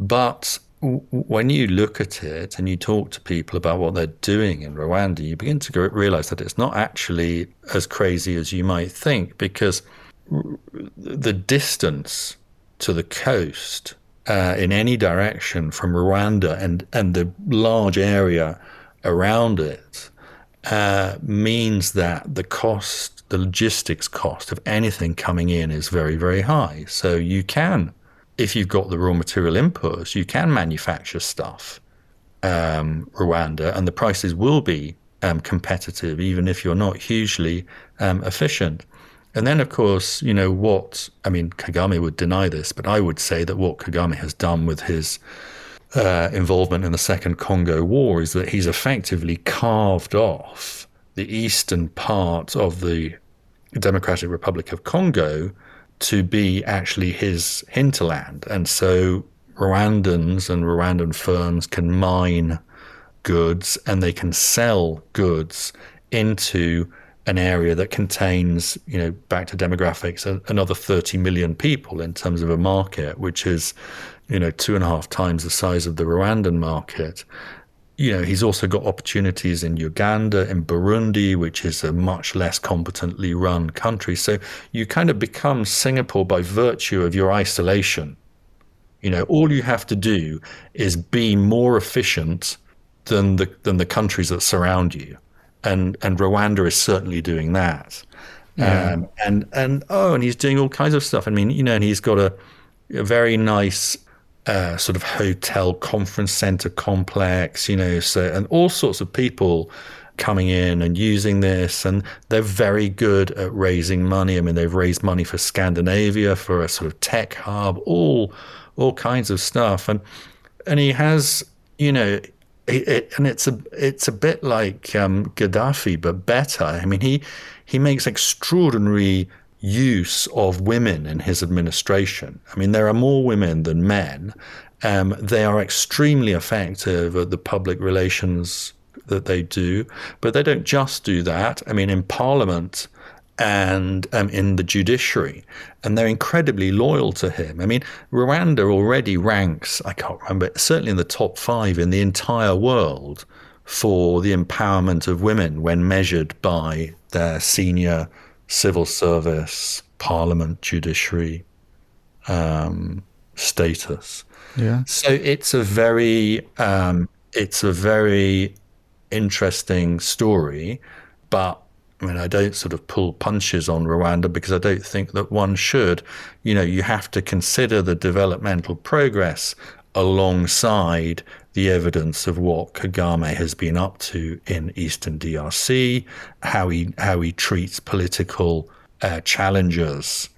But when you look at it and you talk to people about what they're doing in Rwanda, you begin to realize that it's not actually as crazy as you might think, because the distance to the coast in any direction from Rwanda and the large area around it means that the logistics cost of anything coming in is very, very high. So you can, if you've got the raw material inputs, you can manufacture stuff, Rwanda, and the prices will be competitive, even if you're not hugely efficient. And then, of course, Kagame would deny this, but I would say that what Kagame has done with his involvement in the Second Congo War is that he's effectively carved off the eastern part of the Democratic Republic of Congo to be actually his hinterland. And so Rwandans and Rwandan firms can mine goods and they can sell goods into an area that contains, back to demographics, another 30 million people in terms of a market, which is, 2.5 times the size of the Rwandan market. He's also got opportunities in Uganda, in Burundi, which is a much less competently run country. So you kind of become Singapore by virtue of your isolation. All you have to do is be more efficient than the countries that surround you. And Rwanda is certainly doing that. Yeah. And he's doing all kinds of stuff. I mean, and he's got a very nice sort of hotel conference center complex, and all sorts of people coming in and using this, and they're very good at raising money. I mean, they've raised money for Scandinavia, for a sort of tech hub, all kinds of stuff, and he has, and it's a bit like Gaddafi, but better. I mean, he makes extraordinary use of women in his administration. I mean, there are more women than men. They are extremely effective at the public relations that they do, but they don't just do that. I mean, in Parliament and in the judiciary, and they're incredibly loyal to him. I mean, Rwanda already ranks, I can't remember, certainly in the top 5 in the entire world for the empowerment of women when measured by their senior civil service parliament, judiciary status. Yeah. So it's a very interesting story, but I mean, I don't sort of pull punches on Rwanda because I don't think that one should. You have to consider the developmental progress alongside the evidence of what Kagame has been up to in Eastern DRC, how he treats political challengers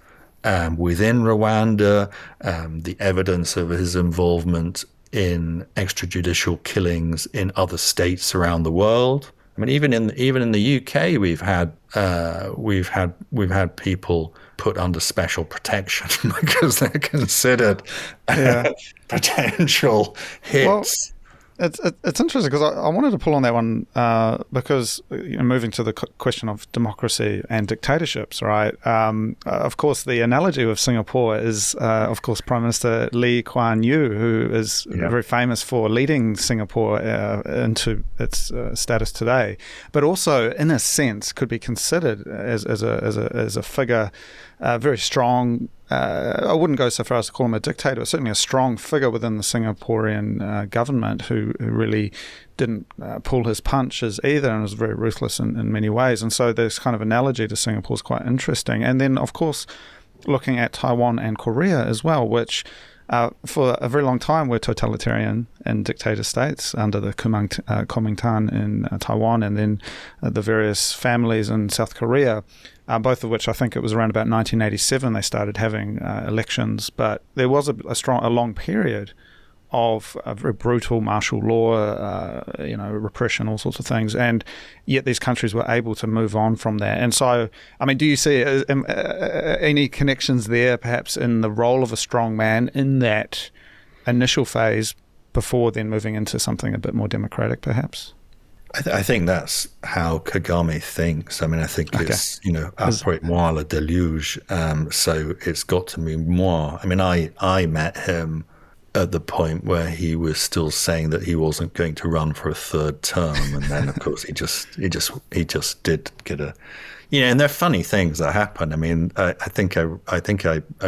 within Rwanda, the evidence of his involvement in extrajudicial killings in other states around the world. I mean, even in the UK, we've had people put under special protection because they're considered Yeah. potential Well, hits. it's interesting because I wanted to pull on that one because moving to the question of democracy and dictatorships, right? Of course, the analogy with Singapore is, of course, Prime Minister Lee Kuan Yew, who is very famous for leading Singapore into its status today, but also, in a sense, could be considered as a figure very strong. I wouldn't go so far as to call him a dictator, but certainly a strong figure within the Singaporean government who really didn't pull his punches either and was very ruthless in many ways. And so this kind of analogy to Singapore is quite interesting. And then, of course, looking at Taiwan and Korea as well, which for a very long time were totalitarian and dictator states under the Kuomintang in Taiwan, and then the various families in South Korea. Both of which I think it was around about 1987 they started having elections, but there was a long period of very brutal martial law, repression, all sorts of things, and yet these countries were able to move on from that. And so, I mean, do you see any connections there, perhaps in the role of a strong man in that initial phase before then moving into something a bit more democratic, perhaps? I think that's how Kagame thinks. I mean, I think it's, après moi le déluge. So it's got to be moi. I mean, I met him at the point where he was still saying that he wasn't going to run for a third term, and then of course he just did get a, and there are funny things that happen. I mean, I think I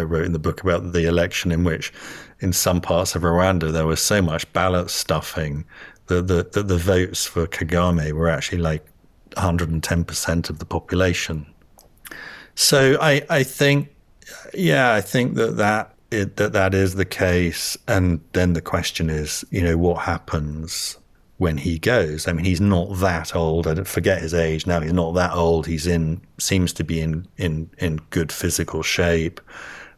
wrote in the book about the election in which, in some parts of Rwanda, there was so much ballot stuffing that the votes for Kagame were actually like 110% of the population. So I think that is the case. And then the question is, what happens when he goes? I mean, he's not that old. I forget his age now. He's not that old. Seems to be in good physical shape,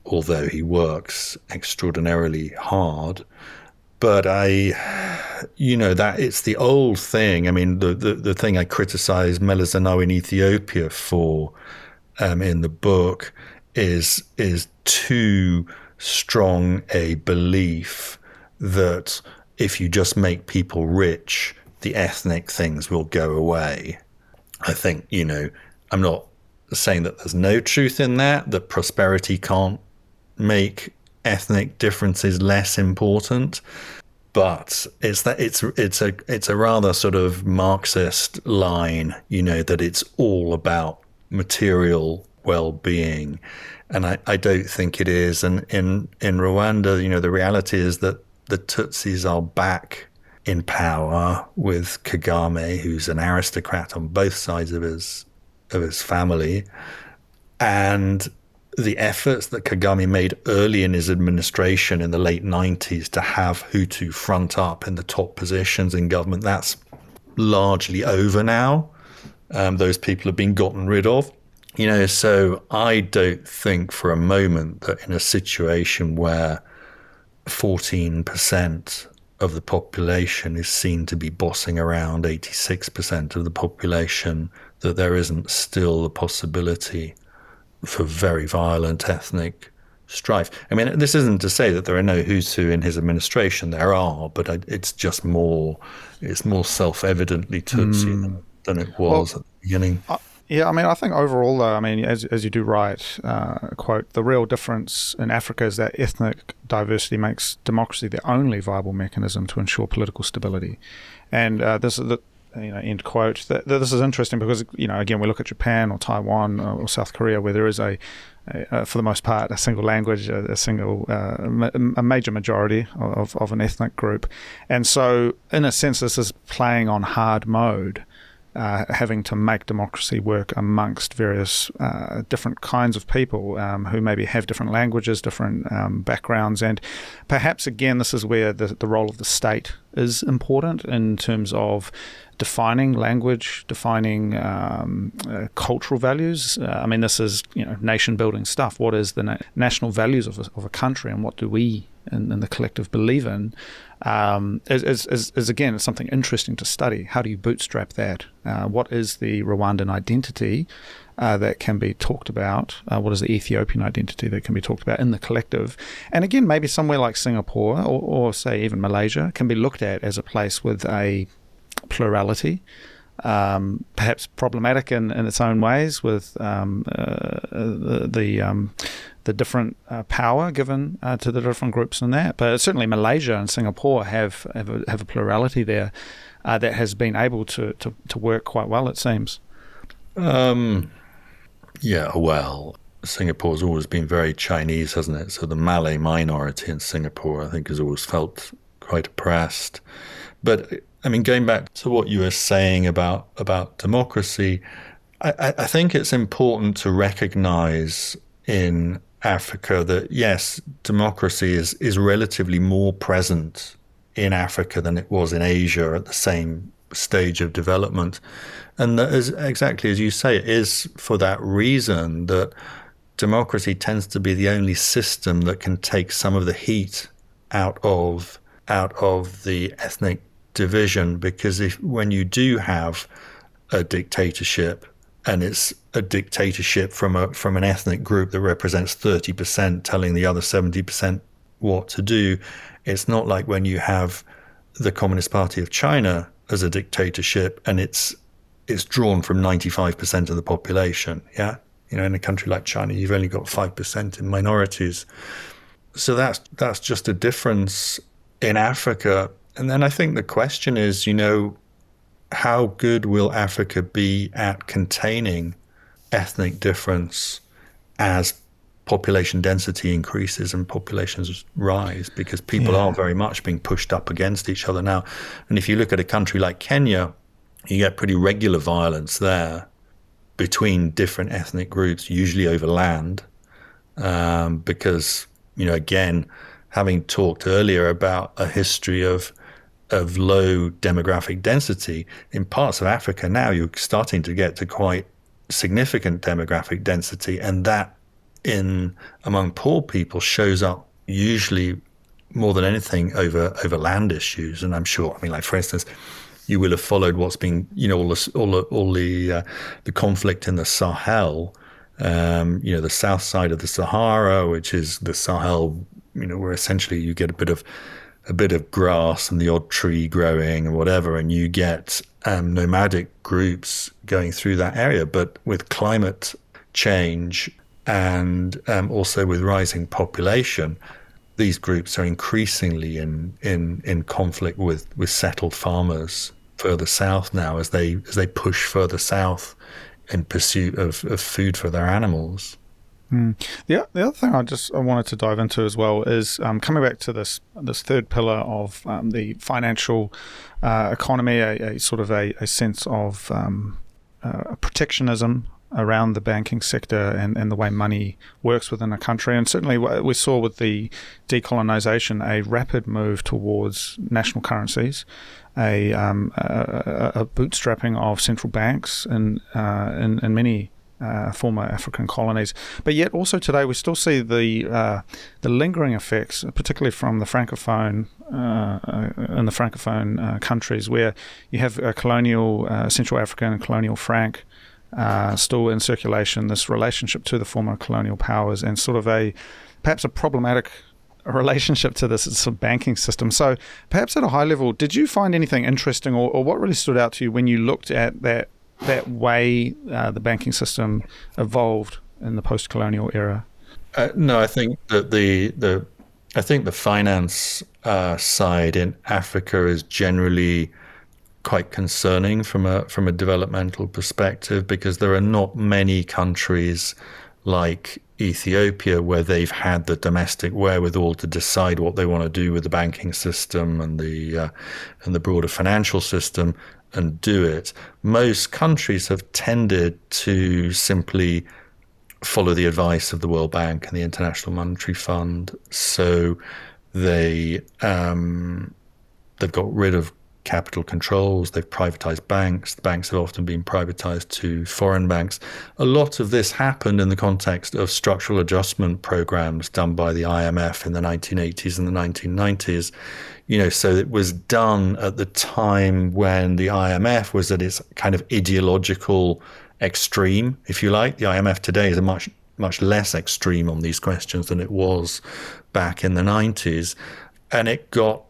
although he works extraordinarily hard. But that it's the old thing. I mean, the thing I criticize Meles Zenawi in Ethiopia for in the book is too strong a belief that if you just make people rich, the ethnic things will go away. I think, I'm not saying that there's no truth in that prosperity can't make ethnic differences less important, but it's a rather sort of Marxist line, that it's all about material well-being, and I don't think it is. And in Rwanda, the reality is that the Tutsis are back in power with Kagame, who's an aristocrat on both sides of his family, and the efforts that Kagame made early in his administration in the late 90s to have Hutu front up in the top positions in government, that's largely over now. Those people have been gotten rid of. So I don't think for a moment that in a situation where 14% of the population is seen to be bossing around 86% of the population, that there isn't still the possibility for very violent ethnic strife. I mean, this isn't to say that there are no Hutu in his administration. There are, but it's more self-evidently Tutsi than it was at the beginning. Yeah, I mean, I think overall, though, I mean, as you do write, quote, the real difference in Africa is that ethnic diversity makes democracy the only viable mechanism to ensure political stability. And end quote. This is interesting because, again, we look at Japan or Taiwan or South Korea, where there is for the most part, a single language, a major majority of an ethnic group. And so, in a sense, this is playing on hard mode, having to make democracy work amongst various different kinds of people who maybe have different languages, different backgrounds. And perhaps, again, this is where the role of the state is important in terms of defining language, defining cultural values. This is nation building stuff. What is the national values of a country, and what do we in the collective believe in? Is again something interesting to study. How do you bootstrap that? What is the Rwandan identity that can be talked about? What is the Ethiopian identity that can be talked about in the collective? And again, maybe somewhere like Singapore or say even Malaysia can be looked at as a place with a plurality, perhaps problematic in its own ways, with the different power given to the different groups in that. But certainly Malaysia and Singapore have a plurality there that has been able to work quite well, it seems. Yeah, well, Singapore's always been very Chinese, hasn't it? So the Malay minority in Singapore, I think, has always felt quite oppressed. But going back to what you were saying about democracy, I think it's important to recognize in Africa that, yes, democracy is relatively more present in Africa than it was in Asia at the same stage of development. And that is exactly as you say, it is for that reason that democracy tends to be the only system that can take some of the heat out of the ethnic division. Because when you do have a dictatorship, and it's a dictatorship from an ethnic group that represents 30% telling the other 70% what to do, it's not like when you have the Communist Party of China as a dictatorship and it's drawn from 95% of the population. Yeah, in a country like China, you've only got 5% in minorities. So that's just a difference in Africa. And then I think the question is, how good will Africa be at containing ethnic difference as population density increases and populations rise? Because people are very much being pushed up against each other now. And if you look at a country like Kenya, you get pretty regular violence there between different ethnic groups, usually over land, because, again, having talked earlier about a history of low demographic density, in parts of Africa now you're starting to get to quite significant demographic density, and that among poor people shows up usually more than anything over land issues. And I'm sure, like, for instance, you will have followed what's been, all the conflict in the Sahel, the south side of the Sahara, which is the Sahel, where essentially you get a bit of grass and the odd tree growing or whatever, and you get nomadic groups going through that area. But with climate change and also with rising population, these groups are increasingly in conflict with settled farmers further south now, as they push further south in pursuit of food for their animals. The other thing I wanted to dive into as well is coming back to this third pillar of the financial economy, a sort of a sense of protectionism around the banking sector and the way money works within a country. And certainly we saw with the decolonization a rapid move towards national currencies, a bootstrapping of central banks in many former African colonies. But yet also today we still see the lingering effects, particularly from the Francophone in the Francophone countries, where you have a colonial Central African and colonial franc still in circulation, this relationship to the former colonial powers, and sort of perhaps a problematic relationship to this sort of banking system. So perhaps at a high level, did you find anything interesting, or what really stood out to you when you looked at that way the banking system evolved in the post-colonial era? No, I think that the finance side in Africa is generally quite concerning from a developmental perspective, because there are not many countries like Ethiopia where they've had the domestic wherewithal to decide what they want to do with the banking system and the broader financial system and do it. Most countries have tended to simply follow the advice of the World Bank and the International Monetary Fund. So they they've got rid of capital controls, they've privatized banks. The banks have often been privatized to foreign banks. A lot of this happened in the context of structural adjustment programs done by the IMF in the 1980s and the 1990s. So it was done at the time when the IMF was at its kind of ideological extreme, if you like. The IMF today is a much less extreme on these questions than it was back in the 90s. And it got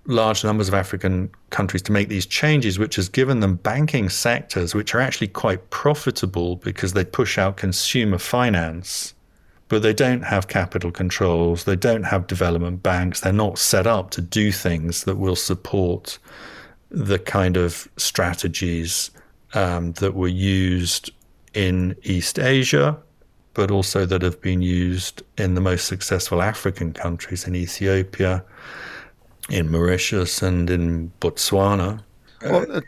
large numbers of African countries to make these changes, which has given them banking sectors which are actually quite profitable because they push out consumer finance, but they don't have capital controls, they don't have development banks, they're not set up to do things that will support the kind of strategies that were used in East Asia, but also that have been used in the most successful African countries, in Ethiopia, in Mauritius, and in Botswana. Well,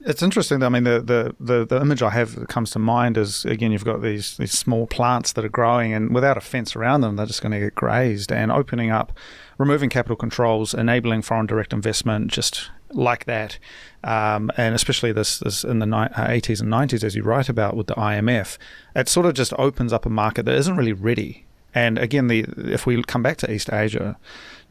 it's interesting. I mean, the image I have that comes to mind is, again, you've got these small plants that are growing, and without a fence around them, they're just going to get grazed. And opening up, removing capital controls, enabling foreign direct investment, just like that, and especially this in the 80s and 90s, as you write about with the IMF, it sort of just opens up a market that isn't really ready. And again, if we come back to East Asia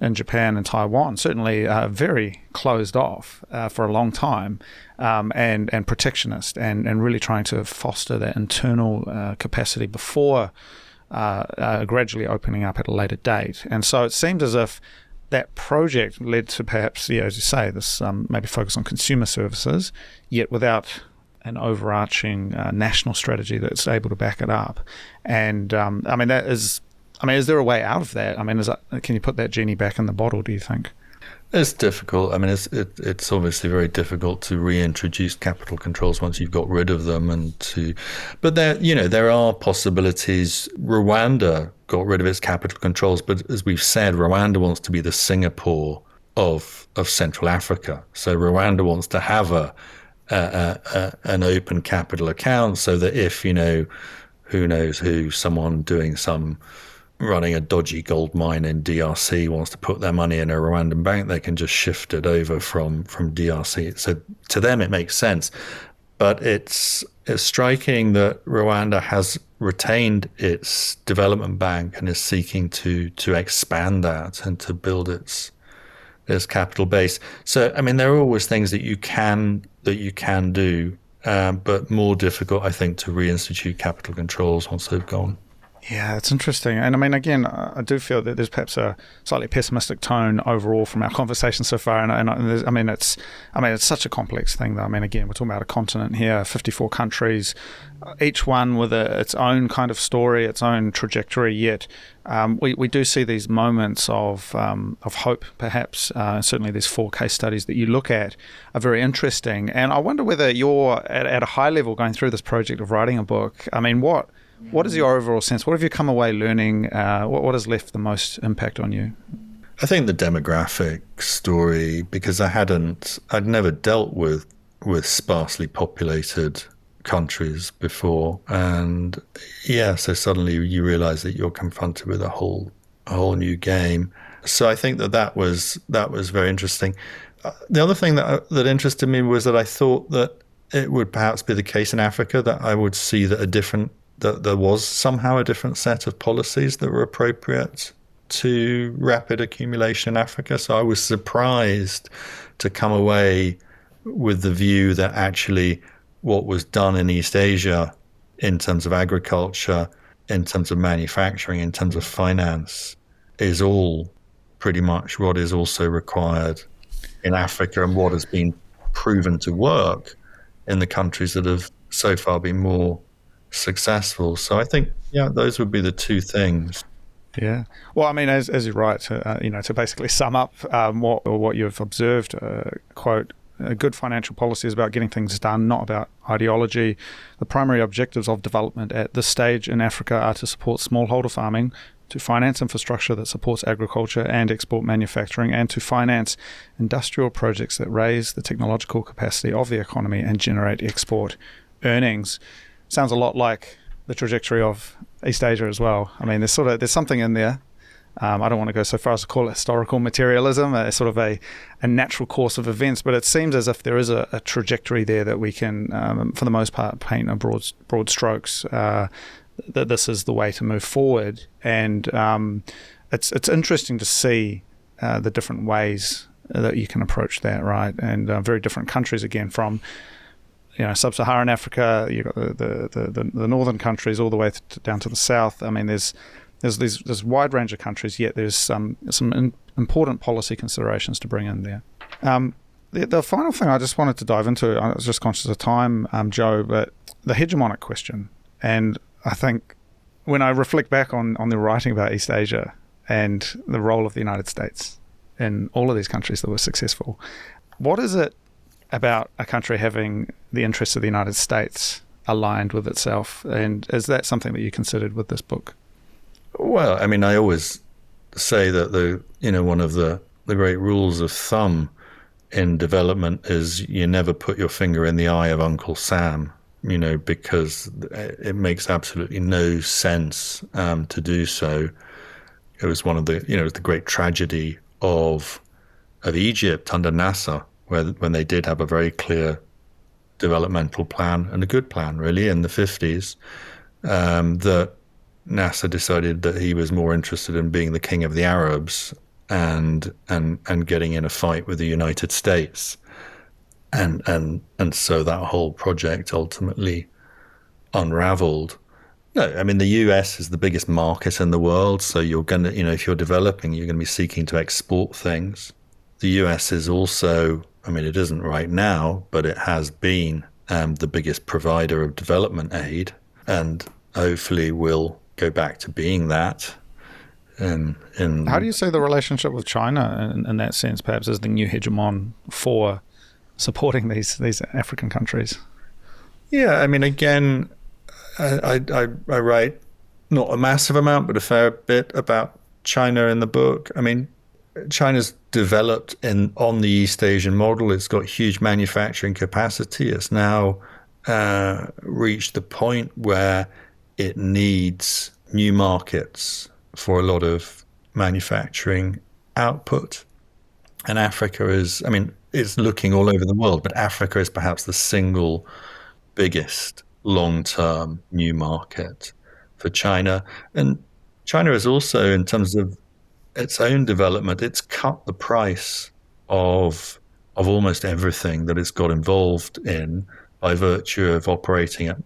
and Japan and Taiwan, certainly very closed off for a long time, and protectionist, and really trying to foster that internal capacity before gradually opening up at a later date. And so it seemed as if that project led to perhaps, as you say, this maybe focus on consumer services, yet without an overarching national strategy that's able to back it up. And is there a way out of that? I mean, can you put that genie back in the bottle, do you think? It's difficult. I mean, it's obviously very difficult to reintroduce capital controls once you've got rid of them, but there are possibilities. Rwanda got rid of its capital controls, but as we've said, Rwanda wants to be the Singapore of Central Africa. So Rwanda wants to have an open capital account, so that if who knows who, someone running a dodgy gold mine in DRC wants to put their money in a Rwandan bank, they can just shift it over from DRC. So to them, it makes sense. But it's striking that Rwanda has retained its development bank and is seeking to expand that and to build its capital base. So, I mean, there are always things that you can do, but more difficult, I think, to reinstitute capital controls once they've gone. Yeah, it's interesting. And I mean, again, I do feel that there's perhaps a slightly pessimistic tone overall from our conversation so far. And it's such a complex thing, though. I mean, again, we're talking about a continent here, 54 countries, each one with its own kind of story, its own trajectory. Yet we do see these moments of hope, perhaps. Certainly, these 4 case studies that you look at are very interesting. And I wonder whether you're at a high level going through this project of writing a book. I mean, what is your overall sense? What have you come away learning? What has left the most impact on you? I think the demographic story, because I'd never dealt with sparsely populated countries before, and so suddenly you realize that you're confronted with a whole new game. So I think that was very interesting. The other thing that interested me was that I thought that it would perhaps be the case in Africa that I would see that there was somehow a different set of policies that were appropriate to rapid accumulation in Africa. So I was surprised to come away with the view that actually what was done in East Asia in terms of agriculture, in terms of manufacturing, in terms of finance, is all pretty much what is also required in Africa, and what has been proven to work in the countries that have so far been more successful. So I think, those would be the 2 things. Yeah. Well, I mean, as you write, to basically sum up what you've observed, quote, A good financial policy is about getting things done, not about ideology. The primary objectives of development at this stage in Africa are to support smallholder farming, to finance infrastructure that supports agriculture and export manufacturing, and to finance industrial projects that raise the technological capacity of the economy and generate export earnings. Sounds a lot like the trajectory of East Asia as well. I mean, there's something in there. I don't want to go so far as to call it historical materialism, a sort of a natural course of events, but it seems as if there is a trajectory there that we can, for the most part, paint a broad strokes, that this is the way to move forward. And it's interesting to see the different ways that you can approach that, right? And very different countries, again, from sub-Saharan Africa, you've got the northern countries all the way down to the south. I mean, there's this wide range of countries, yet there's some important policy considerations to bring in there. The final thing I just wanted to dive into, I was just conscious of time, Joe, but the hegemonic question. And I think when I reflect back on the writing about East Asia and the role of the United States in all of these countries that were successful, what is it about a country having the interests of the United States aligned with itself? And is that something that you considered with this book? Well, I mean, I always say that one of the great rules of thumb in development is you never put your finger in the eye of Uncle Sam, because it makes absolutely no sense to do so. It was one of the great tragedy of Egypt under Nasser, when they did have a very clear developmental plan, and a good plan really, in the 50s, that Nasser decided that he was more interested in being the king of the Arabs and getting in a fight with the United States. And so that whole project ultimately unraveled. No, I mean, the US is the biggest market in the world, so you're going to, if you're developing, you're going to be seeking to export things. The US is also, I mean, it isn't right now, but it has been the biggest provider of development aid, and hopefully will go back to being that. How do you see the relationship with China in that sense, perhaps as the new hegemon for supporting these African countries? Yeah, I mean, again, I write not a massive amount, but a fair bit about China in the book. I mean, China's developed on the East Asian model. It's got huge manufacturing capacity. It's now reached the point where it needs new markets for a lot of manufacturing output. And Africa is looking all over the world, but Africa is perhaps the single biggest long-term new market for China. And China is also, in terms of its own development, it's cut the price of almost everything that it's got involved in by virtue of operating at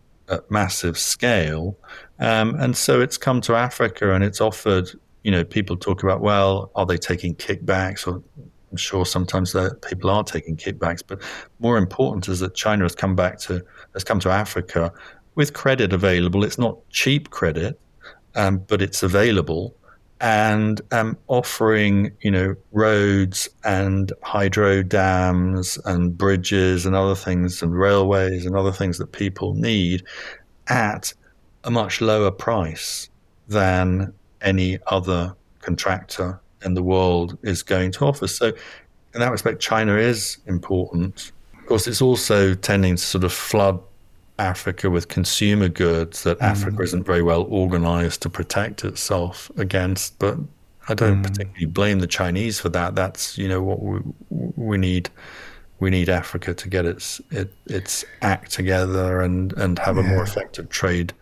massive scale. And so it's come to Africa and it's offered, people talk about, well, are they taking kickbacks? Or I'm sure sometimes people are taking kickbacks, but more important is that China has come to Africa with credit available. It's not cheap credit, but it's available, and offering, roads and hydro dams and bridges and other things and railways and other things that people need at a much lower price than any other contractor in the world is going to offer. So in that respect, China is important. Of course, it's also tending to sort of flood Africa with consumer goods that Africa isn't very well organized to protect itself against. But I don't particularly blame the Chinese for that. That's, what we need. We need Africa to get its act together and have a more effective trade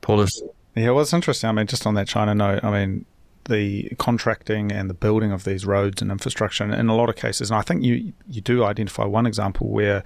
policy. Yeah, well, it's interesting. I mean, just on that China note, I mean, the contracting and the building of these roads and infrastructure in a lot of cases, and I think you do identify one example where,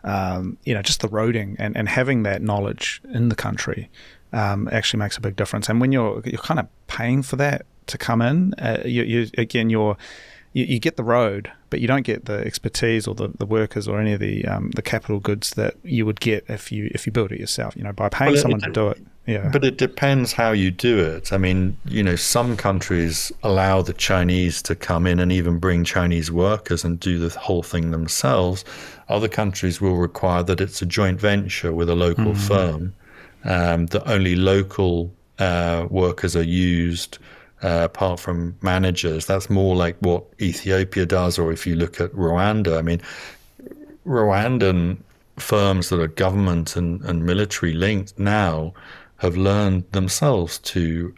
just the roading and having that knowledge in the country actually makes a big difference. And when you're kind of paying for that to come in, you get the road, but you don't get the expertise or the workers or any of the capital goods that you would get if you build it yourself. By paying someone to do it. Yeah. But it depends how you do it. I mean, some countries allow the Chinese to come in and even bring Chinese workers and do the whole thing themselves. Other countries will require that it's a joint venture with a local firm, that only local workers are used, apart from managers. That's more like what Ethiopia does, or if you look at Rwanda. I mean, Rwandan firms that are government and military linked now have learned themselves to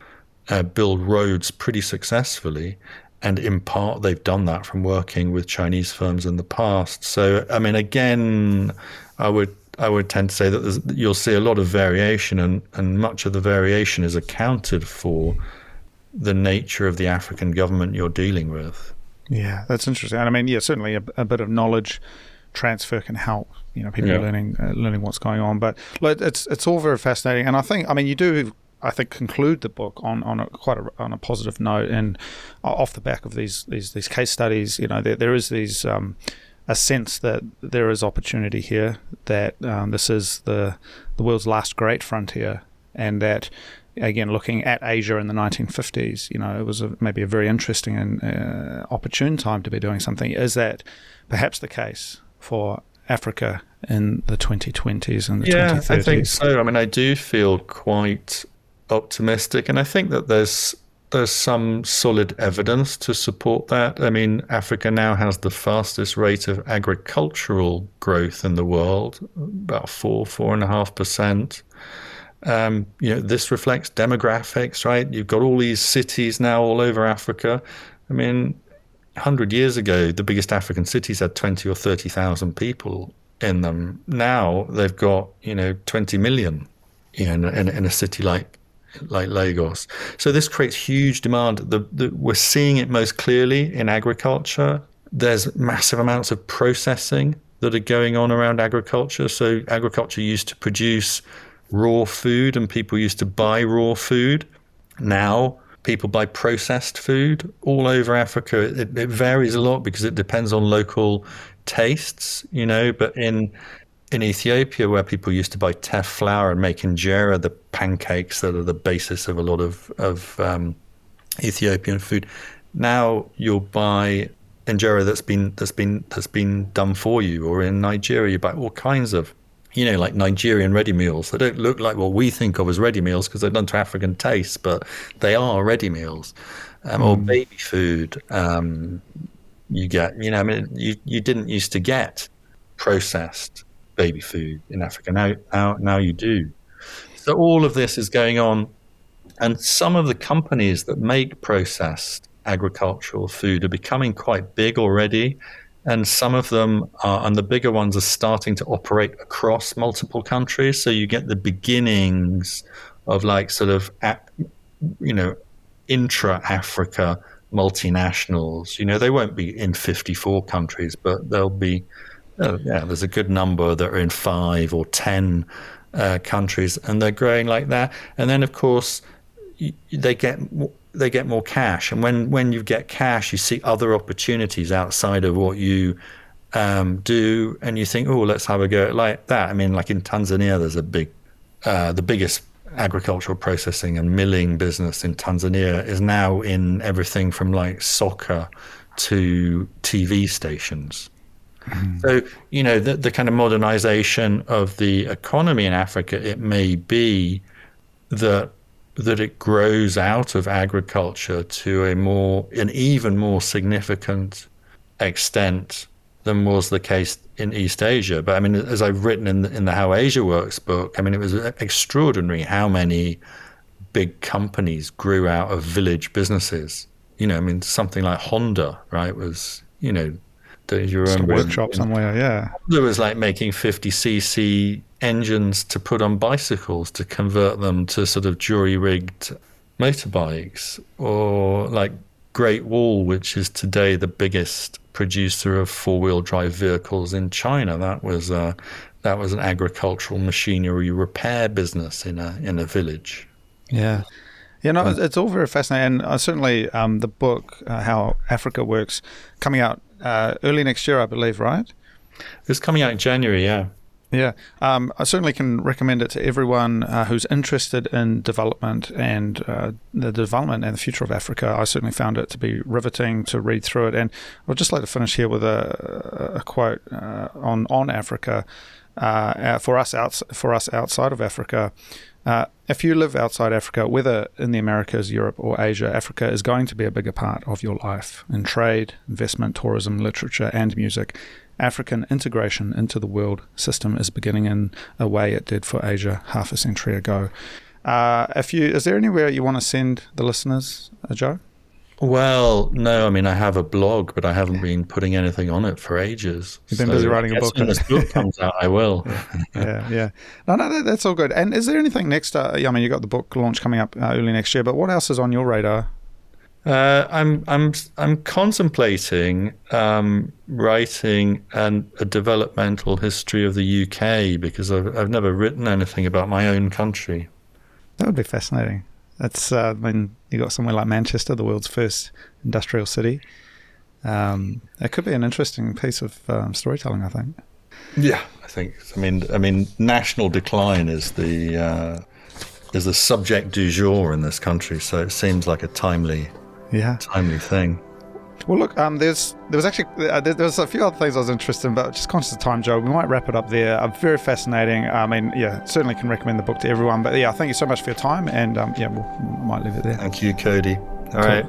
build roads pretty successfully. And in part, they've done that from working with Chinese firms in the past. So, I mean, again, I would tend to say that you'll see a lot of variation, and much of the variation is accounted for the nature of the African government you're dealing with. Yeah, that's interesting. And I mean, yeah, certainly a bit of knowledge transfer can help. People Yeah. learning what's going on. But look, it's all very fascinating. And I mean, you do, I think, conclude the book on a positive note. And off the back of these case studies, there is a sense that there is opportunity here. That this is the world's last great frontier, and that, again, looking at Asia in the 1950s, it was maybe a very interesting and opportune time to be doing something. Is that perhaps the case for Africa in the 2020s and the 2030s? I think so. I mean, I do feel quite optimistic, and I think that there's some solid evidence to support that. I mean, Africa now has the fastest rate of agricultural growth in the world, about 4.5%. This reflects demographics, right? You've got all these cities now all over Africa. I mean, 100 years ago, the biggest African cities had 20 or 30,000 people in them. Now they've got, 20 million, in a city like Lagos. So this creates huge demand. We're seeing it most clearly in agriculture. There's massive amounts of processing that are going on around agriculture. So agriculture used to produce raw food, and people used to buy raw food. Now people buy processed food all over Africa. It varies a lot because it depends on local tastes, but in Ethiopia, where people used to buy teff flour and make injera, the pancakes that are the basis of a lot of Ethiopian food, now you'll buy injera that's been done for you. Or in Nigeria, you buy all kinds of like Nigerian ready meals. They don't look like what we think of as ready meals because they're done to African tastes, but they are ready meals. Or baby food. You get, I mean, you didn't used to get processed baby food in Africa. Now you do. So all of this is going on, and some of the companies that make processed agricultural food are becoming quite big already. And some of them are, and the bigger ones are starting to operate across multiple countries. So you get the beginnings of like sort of, intra-Africa multinationals. They won't be in 54 countries, but they'll be, there's a good number that are in 5 or 10 countries, and they're growing like that. And then, of course, they get more cash, and when you get cash, you see other opportunities outside of what you do, and you think, oh, let's have a go at like that. I mean, like in Tanzania, there's the biggest agricultural processing and milling business in Tanzania is now in everything from like soccer to TV stations. So, the kind of modernization of the economy in Africa, it may be that it grows out of agriculture to an even more significant extent than was the case in East Asia. But I mean, as I've written in the How Asia Works book, I mean, it was extraordinary how many big companies grew out of village businesses. I mean, something like Honda, right, was, don't you remember? Just a workshop somewhere, yeah. Honda was like making 50cc engines to put on bicycles to convert them to sort of jury-rigged motorbikes. Or like Great Wall, which is today the biggest producer of four-wheel drive vehicles in China. That was an agricultural machinery repair business in a village. Yeah. It's all very fascinating. And certainly the book, How Africa Works, coming out early next year, I believe, right? It's coming out in January, yeah. Yeah, I certainly can recommend it to everyone who's interested in development and the development and the future of Africa. I certainly found it to be riveting to read through it. And I'd just like to finish here with a quote on Africa. For us outside of Africa, if you live outside Africa, whether in the Americas, Europe, or Asia, Africa is going to be a bigger part of your life in trade, investment, tourism, literature, and music. African integration into the world system is beginning in a way it did for Asia half a century ago. Is there anywhere you want to send the listeners, Joe? Well, no, I mean, I have a blog, but I haven't been putting anything on it for ages. You've been busy writing a book. When this book comes out, I will. Yeah. No, that's all good. And is there anything next? I mean, you got the book launch coming up early next year, but what else is on your radar? I'm contemplating writing a developmental history of the UK, because I've never written anything about my own country. That would be fascinating. That's I mean, you got somewhere like Manchester, the world's first industrial city. It could be an interesting piece of storytelling, I think. Yeah, I think. I mean, national decline is the subject du jour in this country, so it seems like a timely thing. Well, look, there was actually there was a few other things I was interested in, but just conscious of time, Joe, we might wrap it up there. Very fascinating. I mean, certainly can recommend the book to everyone. But thank you so much for your time, and we might leave it there. Thank you, Cody. All right.